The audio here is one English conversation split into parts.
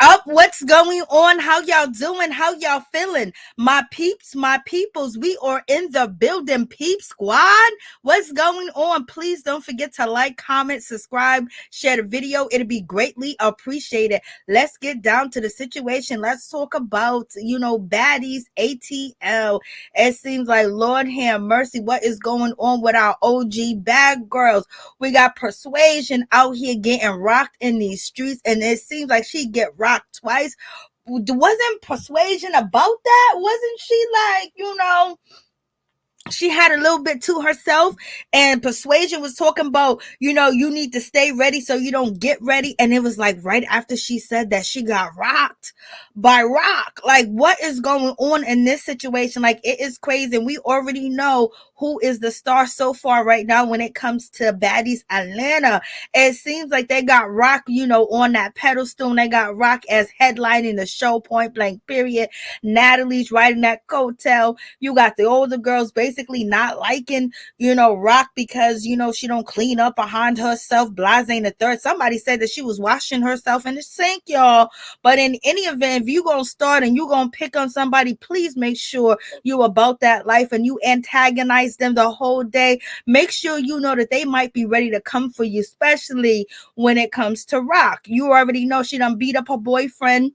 Up, what's going on? How y'all doing? How y'all feeling? My peeps, my peoples, we are in the building, peep squad. What's going on? Please don't forget to like, comment, subscribe, share the video. It'll be greatly appreciated. Let's get down to the situation. Let's talk about, baddies, ATL. It seems like, Lord have mercy, what is going on with our OG bad girls? We got Persuasion out here getting rocked in these streets, and it seems like she get rocked twice. Wasn't Persuasion about that? Wasn't she like, she had a little bit to herself, and Persuasion was talking about, you need to stay ready so you don't get ready. And it was like right after she said that, she got rocked by Rock. Like, what is going on in this situation? Like, it is crazy. And we already know who is the star so far right now when it comes to Baddies Atlanta. It seems like they got Rock, on that pedestal. They got Rock as headlining the show, point blank, period. Natalie's riding that coattail. You got the older girls basically not liking, Rock because, she don't clean up behind herself. Blase ain't the third. Somebody said that she was washing herself in the sink, y'all. But in any event, if you gonna start and you gonna pick on somebody, please make sure you about that life and you antagonize them the whole day. Make sure you know that they might be ready to come for you, especially when it comes to Rock. You already know she done beat up her boyfriend,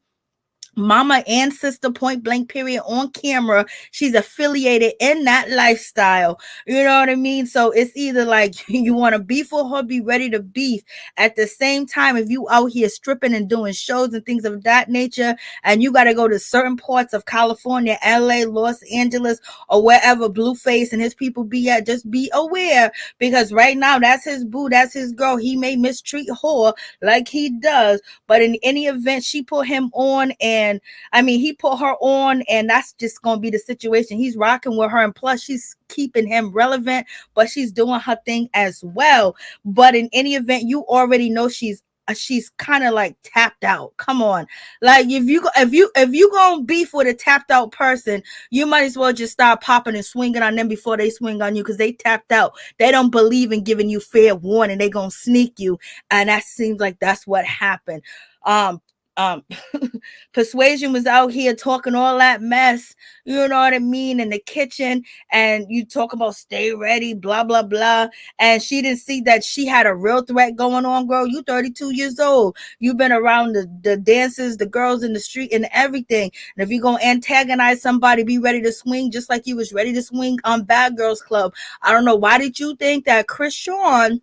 mama and sister, point blank, period, on camera. She's affiliated in that lifestyle. You know what I mean? So it's either like you want to beef with her, be ready to beef. At the same time, if you out here stripping and doing shows and things of that nature, and you got to go to certain parts of California, LA, Los Angeles, or wherever Blueface and his people be at, just be aware, because right now that's his boo, that's his girl. He may mistreat her like he does, but in any event, she put him on, and he put her on, and that's just gonna be the situation. He's rocking with her, and plus she's keeping him relevant, but she's doing her thing as well. But in any event, you already know she's kind of like tapped out. Come on, like if you gonna beef with a tapped out person, you might as well just start popping and swinging on them before they swing on you, because they tapped out. They don't believe in giving you fair warning. They gonna sneak you, and that seems like that's what happened. um um Persuasion was out here talking all that mess, you know what I mean, in the kitchen, and you talk about stay ready, blah blah blah, and she didn't see that she had a real threat going on. Girl, you 32 years old. You've been around the dancers, the girls in the street, and everything. And if you're gonna antagonize somebody, be ready to swing just like you was ready to swing on Bad Girls Club. I don't know, why did you think that Chrisean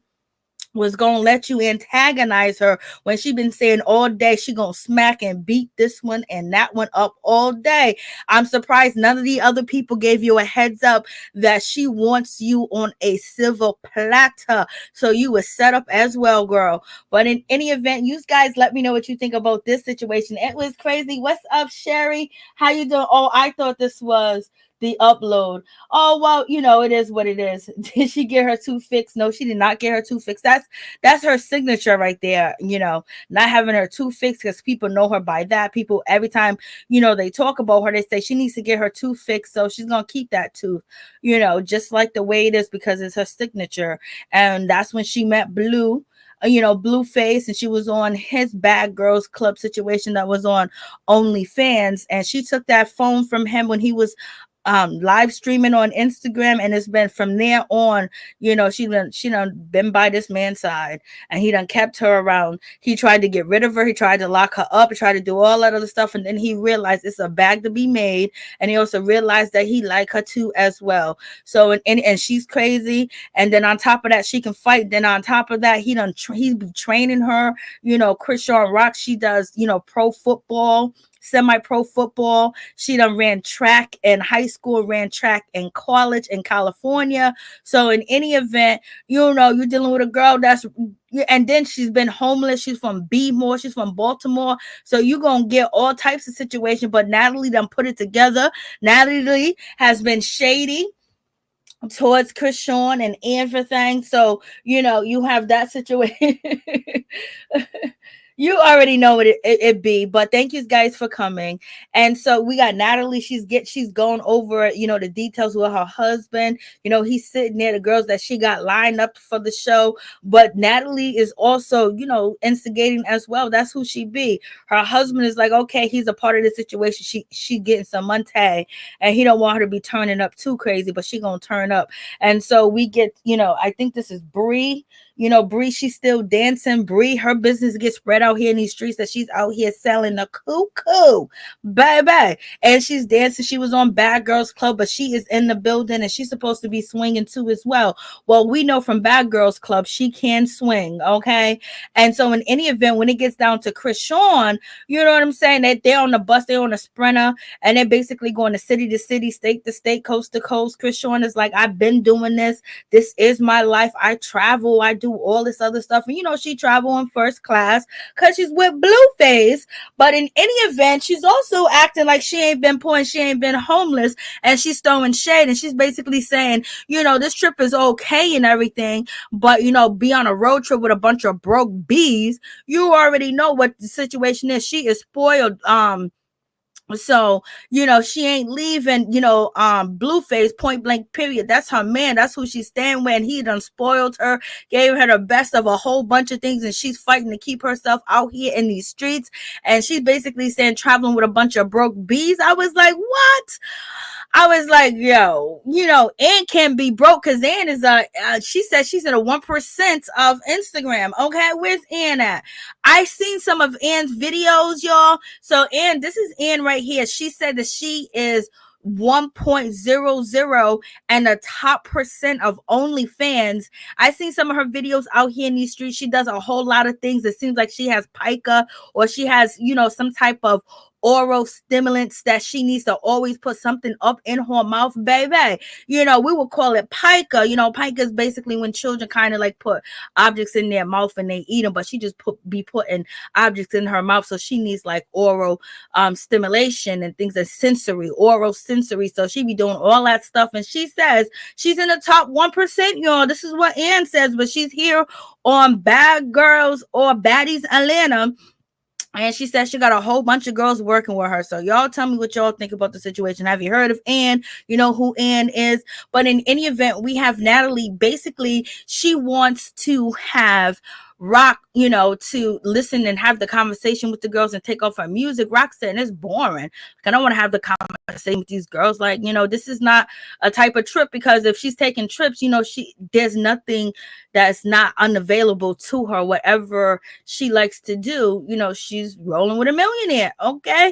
was gonna let you antagonize her when she been saying all day she gonna smack and beat this one and that one up all day? I'm surprised none of the other people gave you a heads up that she wants you on a silver platter, so you was set up as well, girl. But in any event, you guys let me know what you think about this situation. It was crazy. What's up, Sherry? How you doing? Oh, I thought this was the upload. Oh, well, it is what it is. Did she get her tooth fixed? No, she did not get her tooth fixed. That's her signature right there, not having her tooth fixed, because people know her by that. People, every time, they talk about her, they say she needs to get her tooth fixed, so she's going to keep that tooth, just like the way it is, because it's her signature. And that's when she met Blueface, and she was on his Bad Girls Club situation that was on OnlyFans, and she took that phone from him when he was live streaming on Instagram, and it's been from there on, she done been by this man's side, and he done kept her around. He tried to get rid of her, he tried to lock her up, he tried to do all that other stuff, and then he realized it's a bag to be made, and he also realized that he liked her too as well. So and she's crazy, and then on top of that she can fight. Then on top of that he's be training her. Chrisean Rock, she does pro football, semi-pro football. She done ran track in high school, ran track in college in California. So in any event, you're dealing with a girl and then she's been homeless. She's from B-more. She's from Baltimore. So you're going to get all types of situations, but Natalie done put it together. Natalie has been shady towards Chrisean and everything. So, you have that situation. You already know what it be, but thank you guys for coming. And so we got Natalie. She's going over, the details with her husband. He's sitting there, the girls that she got lined up for the show. But Natalie is also, instigating as well. That's who she be. Her husband is like, okay, he's a part of the situation. She getting some money, and he don't want her to be turning up too crazy, but she gonna turn up. And so we get, I think this is Bree. Bree, she's still dancing. Bree, her business gets spread out here in these streets that she's out here selling the cuckoo, baby. And she's dancing. She was on Bad Girls Club, but she is in the building and she's supposed to be swinging too as well. Well, we know from Bad Girls Club, she can swing, okay? And so in any event, when it gets down to Chrisean, you know what I'm saying? They're on the bus, they're on a sprinter, and they're basically going to city, state to state, coast to coast. Chrisean is like, I've been doing this. This is my life. I travel. I do all this other stuff. And she travel in first class because she's with Blueface. But in any event, she's also acting like she ain't been poor and she ain't been homeless, and she's throwing shade, and she's basically saying, this trip is okay and everything, but be on a road trip with a bunch of broke bees. You already know what the situation is. She is spoiled. So, she ain't leaving, Blueface, point blank, period. That's her man. That's who she's staying with. And he done spoiled her, gave her the best of a whole bunch of things. And she's fighting to keep herself out here in these streets. And she's basically saying traveling with a bunch of broke bees. I was like, what? I was like, yo, Ann can be broke because Ann is she said she's in a 1% of Instagram. Okay, where's Ann at? I seen some of Ann's videos, y'all. So Ann, this is Ann right here. She said that she is 1.00 and the top percent of OnlyFans. I seen some of her videos out here in these streets. She does a whole lot of things. It seems like she has pica, or she has, some type of oral stimulants that she needs to always put something up in her mouth, baby. We would call it pica. Pica is basically when children kind of like put objects in their mouth and they eat them, but she just be putting objects in her mouth. So she needs like oral stimulation and things, that oral sensory. So she be doing all that stuff. And she says she's in the top 1%, y'all. This is what Ann says, but she's here on Bad Girls or Baddies Atlanta. And she said she got a whole bunch of girls working with her. So y'all tell me what y'all think about the situation. Have you heard of Ann? You know who Ann is. But in any event, we have Natalie. Basically, she wants to have Rock, to listen and have the conversation with the girls and take off her music. Rock said, it's boring. Like, I don't want to have the conversation with these girls. Like, this is not a type of trip, because if she's taking trips, there's nothing that's not unavailable to her. Whatever she likes to do, she's rolling with a millionaire. Okay.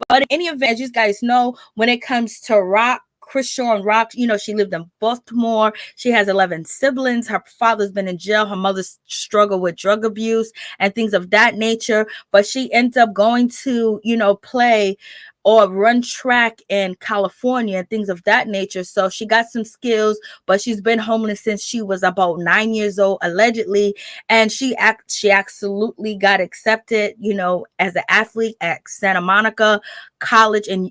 But in any event, as you guys know, when it comes to Rock, Chrisean Rock, she lived in Baltimore. She has 11 siblings. Her father's been in jail. Her mother's struggled with drug abuse and things of that nature. But she ends up going to, play or run track in California and things of that nature. So she got some skills, but she's been homeless since she was about 9 years old, allegedly. And she absolutely got accepted, as an athlete at Santa Monica College in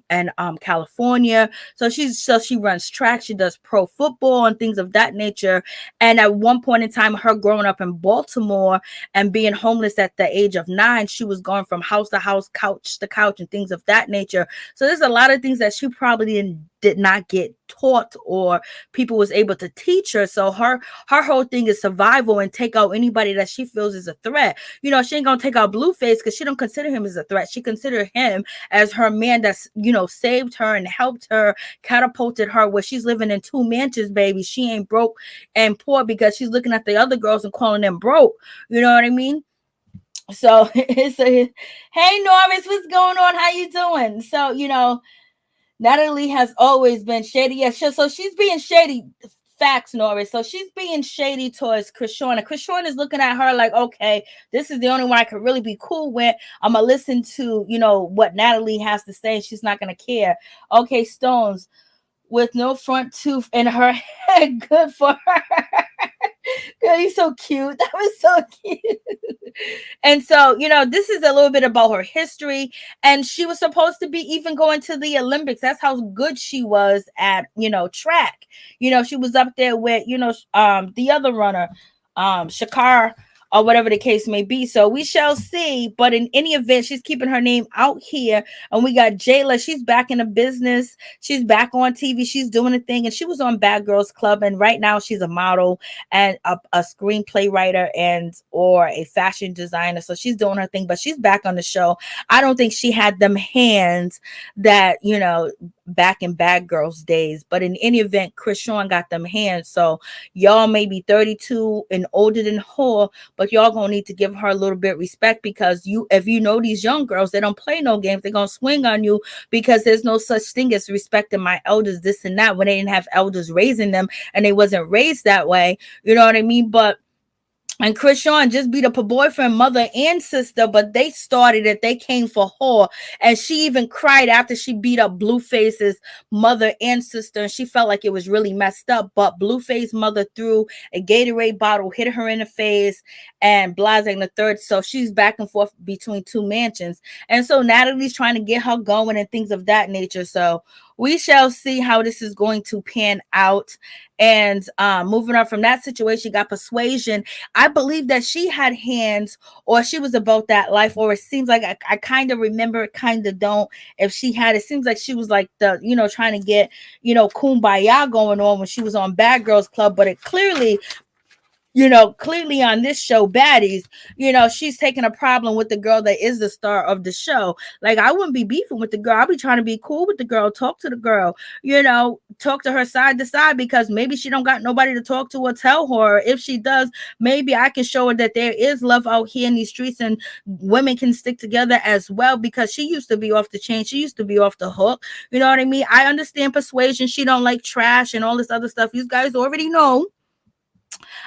California. So she runs track, she does pro football and things of that nature. And at one point in time, her growing up in Baltimore and being homeless at the age of 9, she was going from house to house, couch to couch, and things of that nature. So there's a lot of things that she probably did not get taught or people was able to teach her. So her whole thing is survival and take out anybody that she feels is a threat. She ain't gonna take out Blueface because she don't consider him as a threat. She consider him as her man that's, saved her and helped her, catapulted her where she's living in 2 mansions, baby. She ain't broke and poor because she's looking at the other girls and calling them broke. You know what I mean? So it's hey Norris, what's going on? How you doing? So, Natalie has always been shady. Yeah, so she's being shady. Facts, Norris. So she's being shady towards Chrisean. And Chrisean is looking at her like, okay, this is the only one I could really be cool with. I'm going to listen to, what Natalie has to say. She's not going to care. Okay, Stones, with no front tooth in her head. Good for her. Girl, you're so cute. That was so cute. And so, this is a little bit about her history. And she was supposed to be even going to the Olympics. That's how good she was at, track. She was up there with, the other runner, Shakar. or whatever the case may be. So we shall see. But in any event, she's keeping her name out here. And we got Jayla. She's back in the business. She's back on TV. She's doing a thing. And she was on Bad Girls Club. And right now she's a model and a screenplay writer and or a fashion designer. So she's doing her thing. But she's back on the show. I don't think she had them hands that, back in Bad Girls days. But in any event, Chrisean got them hands. So y'all may be 32 and older than her, but y'all gonna need to give her a little bit of respect, because if you know these young girls, they don't play no games. They're gonna swing on you, because there's no such thing as respecting my elders, this and that, when they didn't have elders raising them and they wasn't raised that way. You know what I mean? And Chrisean just beat up her boyfriend, mother, and sister, but they started it. They came for her. And she even cried after she beat up Blueface's mother and sister. And she felt like it was really messed up. But Blueface's mother threw a Gatorade bottle, hit her in the face, and Blase the third. So she's back and forth between two mansions. And so Natalie's trying to get her going and things of that nature. So we shall see how this is going to pan out. And moving on from that situation, got Persuasion. I believe that she had hands, or she was about that life, or it seems like I kind of remember, kind of don't. If she had, it seems like she was like trying to get, kumbaya going on when she was on Bad Girls Club, but it clearly on this show, Baddies, she's taking a problem with the girl that is the star of the show. Like, I wouldn't be beefing with the girl. I'll be trying to be cool with the girl, talk to the girl, talk to her side to side, because maybe she don't got nobody to talk to or tell her. If she does, maybe I can show her that there is love out here in these streets and women can stick together as well, because she used to be off the chain. She used to be off the hook. You know what I mean? I understand Persuasion. She don't like trash and all this other stuff. You guys already know.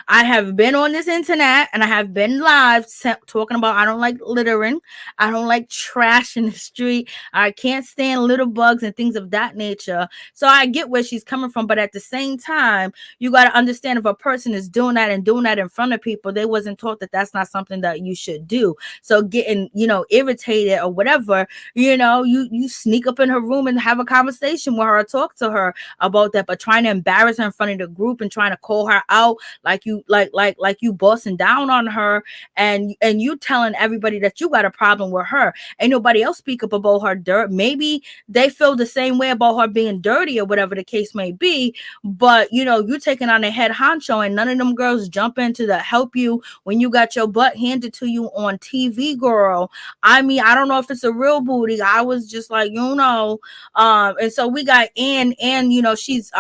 I have been on this internet and I have been live talking about I don't like littering. I don't like trash in the street. I can't stand little bugs and things of that nature. So I get where she's coming from. But at the same time, you got to understand, if a person is doing that and doing that in front of people, they wasn't taught that that's not something that you should do. So getting, irritated or whatever, you sneak up in her room and have a conversation with her or talk to her about that. But trying to embarrass her in front of the group and trying to call her out like you bossing down on her, and you telling everybody that you got a problem with her. Ain't nobody else speak up about her dirt. Maybe they feel the same way about her being dirty or whatever the case may be, but you taking on a head honcho, and none of them girls jump in to help you when you got your butt handed to you on TV, girl. I mean, I don't know if it's a real booty. I was just like, and so we got Ann, she's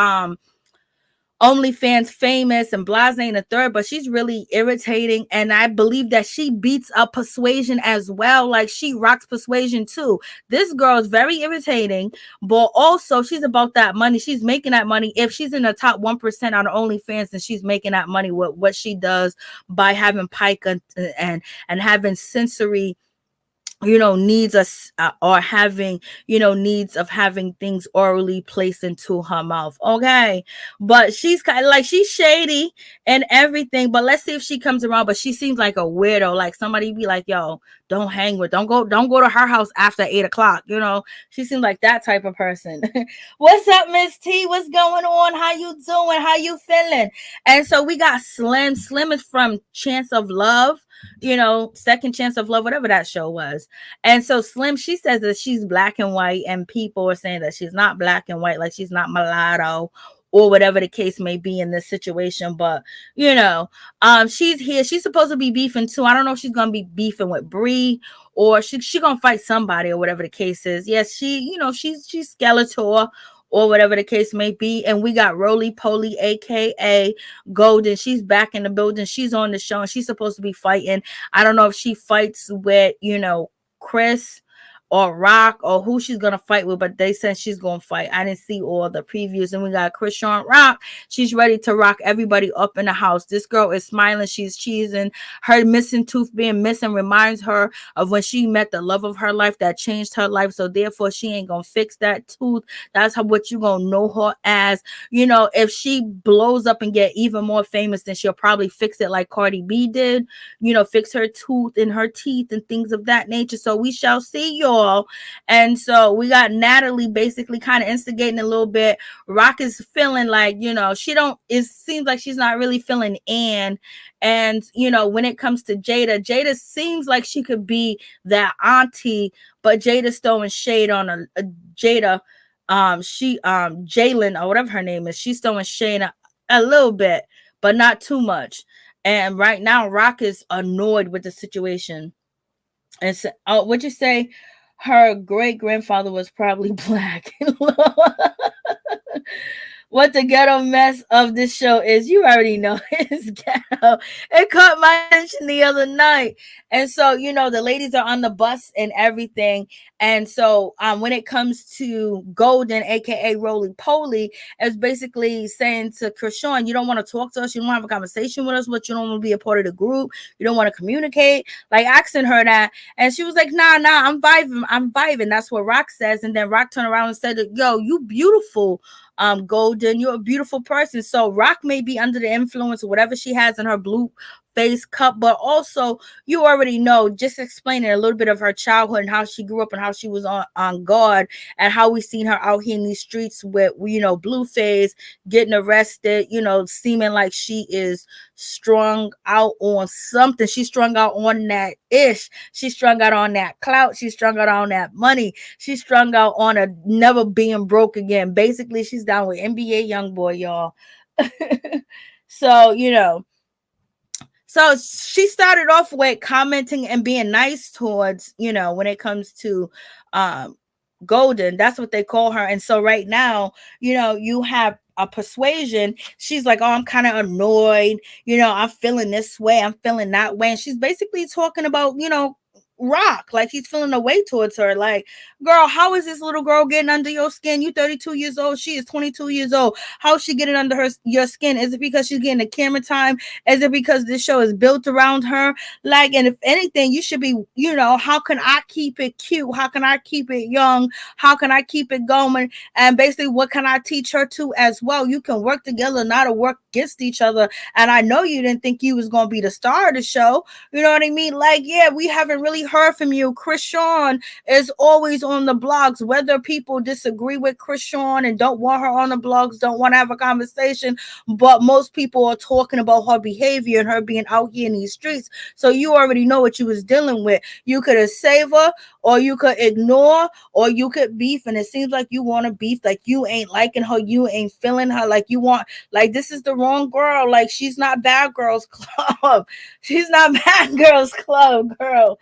OnlyFans famous and Blase the third, but she's really irritating. And I believe that she beats up Persuasion as well. Like, she rocks Persuasion too. This girl is very irritating, but also she's about that money. She's making that money. If she's in the top 1% on OnlyFans, then she's making that money with what she does by having Pike and having sensory needs us or having needs of having things orally placed into her mouth. Okay, but she's kind of like, she's shady and everything, but let's see if she comes around. But she seems like a weirdo, like somebody be like, yo, don't go to her house after 8:00. She seems like that type of person. What's up, Miss T? What's going on? How you doing? How you feeling? And so we got Slim is from Chance of Love, Second Chance of Love, whatever that show was. And so Slim, she says that she's black and white, and people are saying that she's not black and white, like she's not mulatto or whatever the case may be in this situation. But she's here. She's supposed to be beefing too. I don't know if she's gonna be beefing with Bree or she gonna fight somebody or whatever the case is. Yes, she's Skeletor or whatever the case may be. And we got Roly Poly, aka Golden. She's back in the building. She's on the show and she's supposed to be fighting. I don't know if she fights with, Chris or Rock or who she's gonna fight with, but they said she's gonna fight. I didn't see all the previews. And we got Chrisean Rock. She's ready to rock everybody up in the house. This girl is smiling. She's cheesing. Her missing tooth being missing reminds her of when she met the love of her life that changed her life. So therefore, she ain't gonna fix that tooth. That's what you gonna know her as. If she blows up and get even more famous, then she'll probably fix it like Cardi B did. Fix her tooth and her teeth and things of that nature. So we shall see, y'all. all. And so we got Natalie basically kind of instigating a little bit. Rock is feeling like, it seems like she's not really feeling Ann. And, when it comes to Jada seems like she could be that auntie, but Jada's throwing shade on a Jada. Jalen, or whatever her name is, she's throwing shade a little bit, but not too much. And right now, Rock is annoyed with the situation. And so, what'd you say? Her great grandfather was probably black. What the ghetto mess of this show is, you already know it's ghetto. It caught my attention the other night. And so, the ladies are on the bus and everything. And so when it comes to Golden, aka Roly Poly, it's basically saying to Krishan, you don't want to talk to us, you don't have a conversation with us, but you don't want to be a part of the group, you don't want to communicate, like asking her that. And she was like, nah, I'm vibing. That's what Rock says. And then Rock turned around and said, yo, you beautiful. Golden, you're a beautiful person. So Rock may be under the influence of whatever she has in her blue face cup, but also you already know, just explaining a little bit of her childhood and how she grew up and how she was on guard, and how we seen her out here in these streets with Blueface getting arrested, seeming like she is strung out on something. She's strung out on that ish, she's strung out on that clout, she's strung out on that money, she's strung out on a never being broke again. Basically, she's down with NBA YoungBoy, y'all. So so she started off with commenting and being nice towards, when it comes to Golden. That's what they call her. And so right now, you have a Persuasion. She's like, oh, I'm kind of annoyed. I'm feeling this way, I'm feeling that way. And she's basically talking about, Rock, like he's feeling a way towards her. Like, girl, how is this little girl getting under your skin? You 32 years old, she is 22 years old. How is she getting under your skin? Is it because she's getting the camera time? Is it because this show is built around her? Like, and if anything, you should be, how can I keep it cute? How can I keep it young? How can I keep it going? And basically, what can I teach her to as well? You can work together, not to work against each other. And I know you didn't think you was going to be the star of the show. You know what I mean? Like, yeah, we haven't really heard from you. Krishan is always on the blogs, whether people disagree with Krishan and don't want her on the blogs, don't want to have a conversation, but most people are talking about her behavior and her being out here in these streets. So you already know what you was dealing with. You could have saved her, or you could ignore, or you could beef. And it seems like you want to beef, like you ain't liking her, you ain't feeling her, like you want, like this is the wrong girl. Like, she's not Bad Girls Club. She's not Bad Girls Club, girl.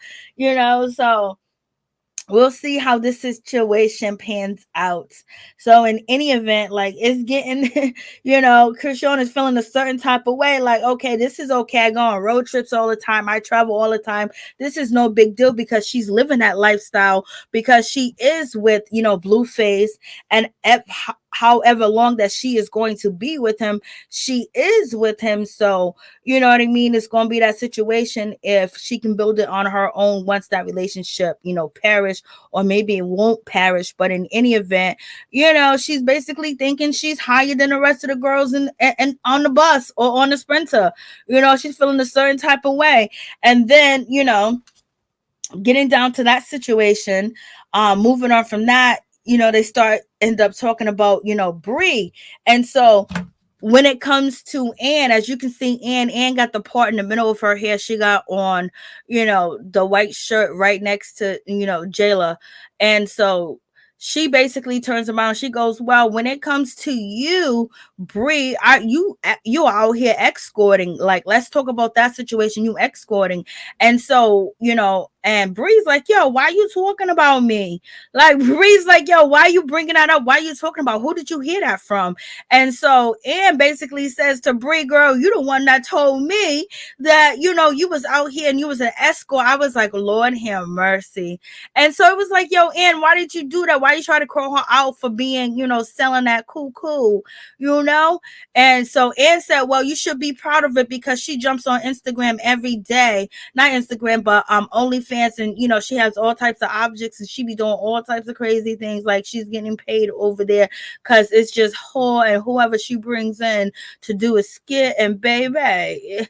So we'll see how this situation pans out. So in any event, like, it's getting, Krishan is feeling a certain type of way. Like, okay, this is okay. I go on road trips all the time. I travel all the time. This is no big deal, because she's living that lifestyle, because she is with, Blueface, and however long that she is going to be with him, she is with him. So, you know what I mean? It's going to be that situation if she can build it on her own once that relationship, perish, or maybe it won't perish. But in any event, she's basically thinking she's higher than the rest of the girls and on the bus or on the Sprinter. She's feeling a certain type of way. And then, getting down to that situation, moving on from that, they end up talking about, Bree. And so when it comes to Ann, as you can see, Ann got the part in the middle of her hair. She got on, the white shirt right next to, Jayla. And so she basically turns around. She goes, well, when it comes to you, Bree, you out here escorting. Like, let's talk about that situation. You escorting. And so, and Bree's like, yo, why you talking about me? Like, Bree's like, yo, why you bringing that up? Why you talking about? Who did you hear that from? And so Ann basically says to Bree, girl, you the one that told me that, you was out here and you was an escort. I was like, Lord have mercy. And so it was like, yo, Ann, why did you do that? Why you try to call her out for being, selling that cool, And so Ann said, well, you should be proud of it, because she jumps on Instagram every day. Not Instagram, but OnlyFans. And, she has all types of objects, and she be doing all types of crazy things. Like, she's getting paid over there because it's just her and whoever she brings in to do a skit. And baby,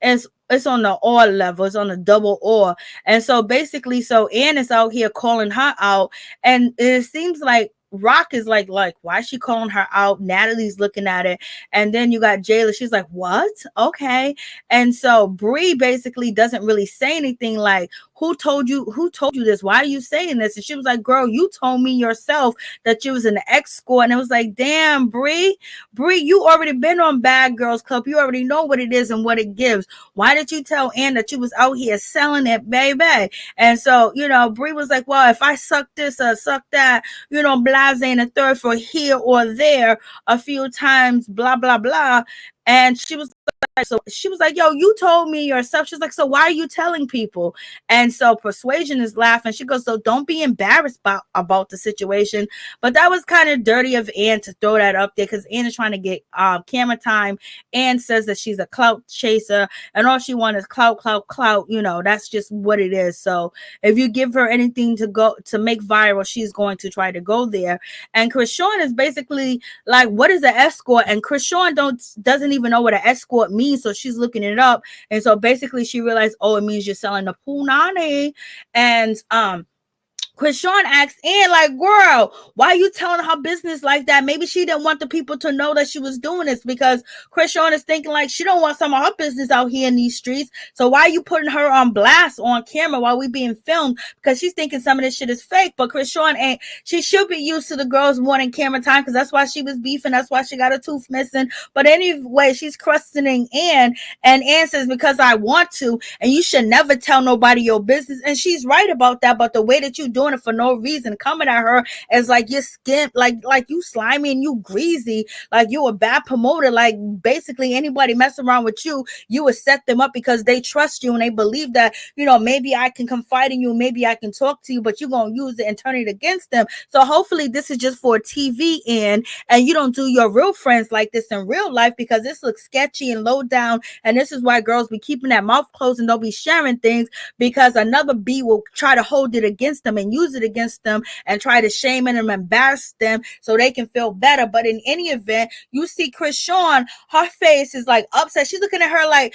it's it's on the or level, it's on the double or. And so basically, so Ann is out here calling her out, and it seems like Rock is like, why is she calling her out? Natalie's looking at it, and then you got Jayla. She's like, what? Okay. And so Bree basically doesn't really say anything, like, who told you? Who told you this? Why are you saying this? And she was like, girl, you told me yourself that you was an escort. And it was like, damn, Bree, you already been on Bad Girls Club. You already know what it is and what it gives. Why did you tell Ann that you was out here selling it, baby? And so, Bree was like, well, if I suck this or suck that, blase and a third for here or there a few times, blah, blah, blah. And she was like, yo, you told me yourself. She's like, so why are you telling people? And so Persuasion is laughing. She goes, so don't be embarrassed about the situation. But that was kind of dirty of Ann to throw that up there, because Ann is trying to get camera time. Ann says that she's a clout chaser and all she wants is clout. That's just what it is. So if you give her anything to make viral, she's going to try to go there. And Chrisean is basically like, what is an escort? And Chrisean doesn't even know what an escort means. So she's looking it up. And so basically she realized, oh, it means you're selling the punani. And Chrisean asked Ann, like, girl, why are you telling her business like that? Maybe she didn't want the people to know that she was doing this, because Chrisean is thinking like she don't want some of her business out here in these streets. So why are you putting her on blast on camera while we being filmed? Because she's thinking some of this shit is fake. But Chrisean ain't. She should be used to the girls wanting camera time, because that's why she was beefing. That's why she got a tooth missing. But anyway, she's questioning Ann, and Ann says, because I want to, and you should never tell nobody your business. And she's right about that. But the way that you doing it for no reason, coming at her as like you're skimp, like you slimy and you greasy, like you a bad promoter, like basically anybody messing around with you would set them up because they trust you and they believe that, maybe I can confide in you, maybe I can talk to you, but you're gonna use it and turn it against them. So hopefully this is just for TV, and you don't do your real friends like this in real life, because this looks sketchy and low down. And this is why girls be keeping that mouth closed and don't be sharing things, because another B will try to hold it against them and use it against them and try to shame them and embarrass them so they can feel better. But in any event, you see Chrisean, her face is like upset. She's looking at her like,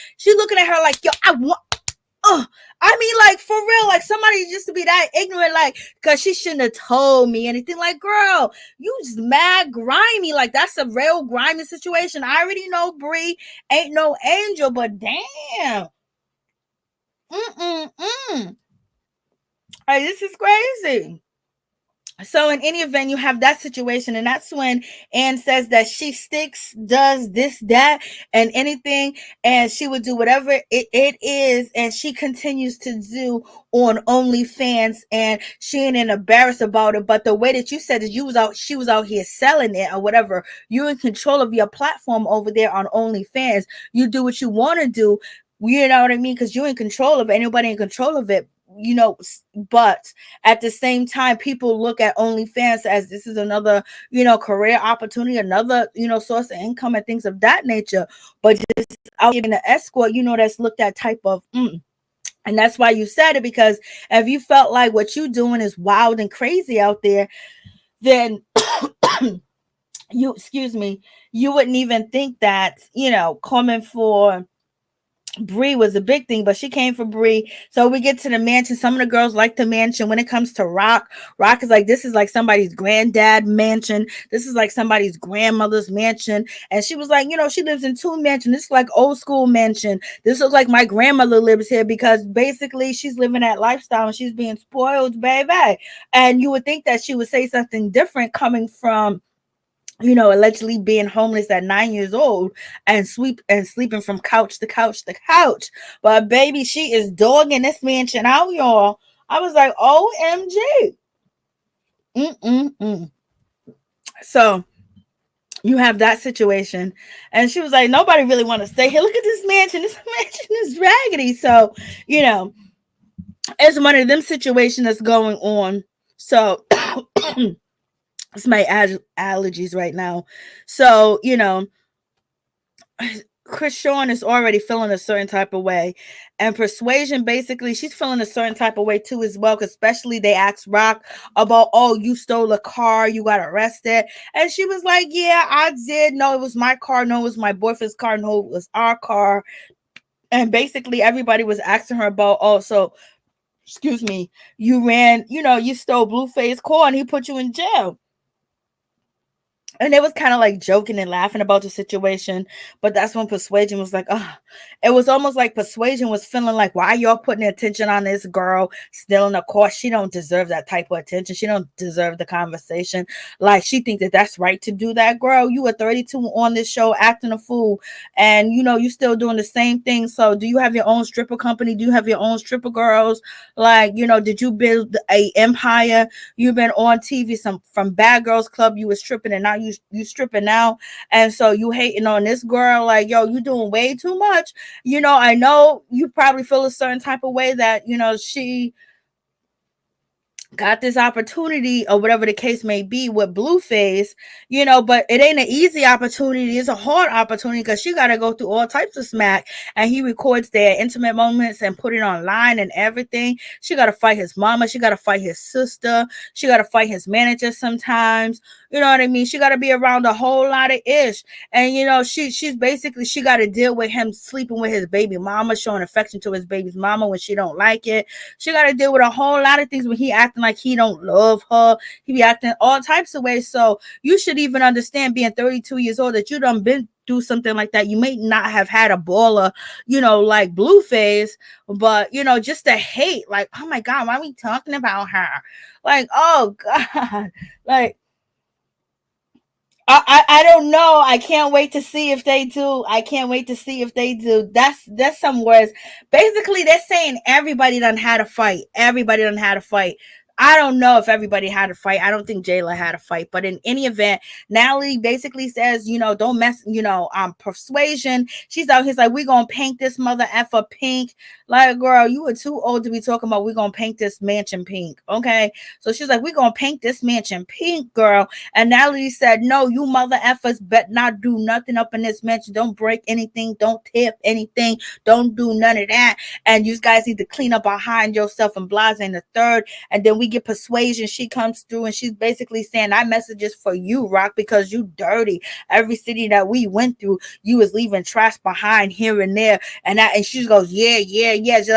yo, I want, I mean, like, for real, like somebody just to be that ignorant, like, because she shouldn't have told me anything. Like, girl, you just mad grimy. Like, that's a real grimy situation. I already know Bree ain't no angel, but damn. Like, this is crazy. So in any event, you have that situation, and that's when Ann says that she sticks, does this, that, and anything, and she would do whatever it is, and she continues to do on OnlyFans, and she ain't embarrassed about it. But the way that you said that she was out here selling it or whatever, you're in control of your platform over there on OnlyFans. You do what you want to do. You know what I mean? Because you're in control of it. Anybody in control of it. But at the same time, people look at OnlyFans as this is another, career opportunity, another, source of income and things of that nature. But just out here in the escort, that's looked at type of, and that's why you said it, because if you felt like what you doing is wild and crazy out there, then you wouldn't even think that, coming for Bree was a big thing, but she came for Bree. So we get to the mansion. Some of the girls like the mansion. When it comes to Rock is like, this is like somebody's granddad mansion. This is like somebody's grandmother's mansion. And she was like, she lives in two mansions. This is like old school mansion. This looks like my grandmother lives here, because basically she's living that lifestyle and she's being spoiled, baby. And you would think that she would say something different coming from, allegedly being homeless at 9 years old and sleeping from couch to couch to couch. But baby, she is dogging this mansion out, y'all. I was like, OMG. So you have that situation. And she was like, nobody really want to stay here. Look at this mansion. This mansion is raggedy. So, it's one of them situations that's going on. So it's my allergies right now. So, Chrisean is already feeling a certain type of way, and Persuasion, basically, she's feeling a certain type of way too as well. Especially they asked Rock about, oh, you stole a car, you got arrested, and she was like, yeah, I did. No, it was my car. No, it was my boyfriend's car. No, it was our car. And basically everybody was asking her about, oh, so excuse me, you ran, you stole Blueface car and he put you in jail. And it was kind of like joking and laughing about the situation, but that's when Persuasion was like, oh, it was almost like Persuasion was feeling like, why y'all putting attention on this girl still in the court? She don't deserve that type of attention. She don't deserve the conversation. Like, she think that that's right to do that. Girl, you were 32 on this show acting a fool, and you still doing the same thing. So do you have your own stripper company? Do you have your own stripper girls? Like, did you build a empire? You've been on TV from Bad Girls Club, you was stripping, and now you stripping now, and so you hating on this girl. Like, yo, you doing way too much. I know you probably feel a certain type of way that she got this opportunity or whatever the case may be with Blueface, but it ain't an easy opportunity. It's a hard opportunity because she got to go through all types of smack, and he records their intimate moments and put it online and everything. She got to fight his mama. She got to fight his sister. She got to fight his manager sometimes. You know what I mean? She got to be around a whole lot of ish. And, she's basically, she got to deal with him sleeping with his baby mama, showing affection to his baby's mama when she don't like it. She got to deal with a whole lot of things when he acting like he don't love her. He be acting all types of ways. So you should even understand, being 32 years old, that you done been through something like that. You may not have had a baller, like Blueface, but, just the hate, like, oh my God, why are we talking about her? Like, oh God, like, I don't know. I can't wait to see if they do. I can't wait to see if they do. That's some words. Basically, they're saying everybody done had a fight. Everybody done had a fight. I don't know if everybody had a fight. I don't think Jayla had a fight. But in any event, Natalie basically says, don't mess, Persuasion. She's out here like, we gonna paint this mother effer pink. Like, girl, you were too old to be talking about we gonna paint this mansion pink. Okay. So she's like, we gonna paint this mansion pink, girl. And Natalie said, no, you mother effers bet not do nothing up in this mansion. Don't break anything. Don't tip anything. Don't do none of that. And you guys need to clean up behind yourself and Blase and the third. And then we get Persuasion. She comes through and she's basically saying, that message is for you, Rock, because you dirty. Every city that we went through, you was leaving trash behind here and there. And she goes, yeah.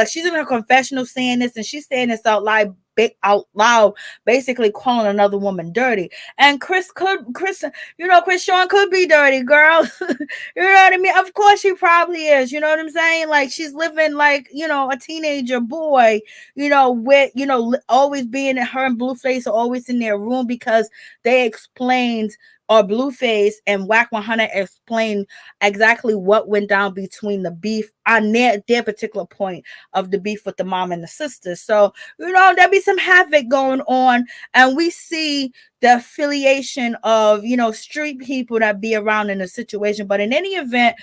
She's in her confessional saying this, and she's saying this out loud, basically calling another woman dirty. And Chris Sean could be dirty, girl. You know what I mean? Of course she probably is. You know what I'm saying? Like, she's living like, a teenager boy, with, always being in, her and Blueface are always in their room because they explained, or Blueface and Whack 100 explained exactly what went down between the beef on their particular point of the beef with the mom and the sister. So, there'll be some havoc going on, and we see the affiliation of, street people that be around in the situation. But in any event,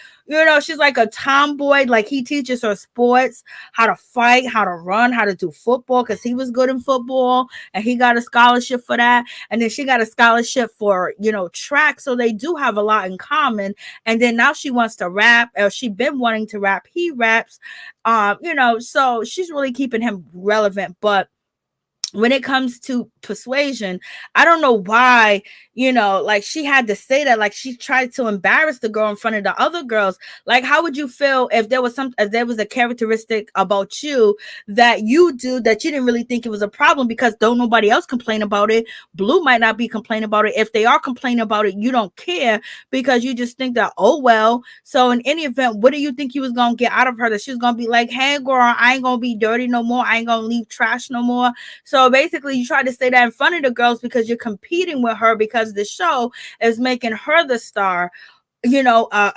she's like a tomboy. Like, he teaches her sports, how to fight, how to run, how to do football, because he was good in football and he got a scholarship for that. And then she got a scholarship for, track. So they do have a lot in common. And then now she wants to rap, or she been wanting to rap. He raps, so she's really keeping him relevant. But when it comes to Persuasion, I don't know why, like, she had to say that. Like, she tried to embarrass the girl in front of the other girls. Like, how would you feel if there was a characteristic about you that you do that you didn't really think it was a problem, because don't nobody else complain about it? Blue might not be complaining about it. If they are complaining about it, you don't care, because you just think that, oh well. So in any event, what do you think you was gonna get out of her? That she was gonna be like, hey girl, I ain't gonna be dirty no more. I ain't gonna leave trash no more. So basically, you try to say that in front of the girls because you're competing with her, because the show is making her the star.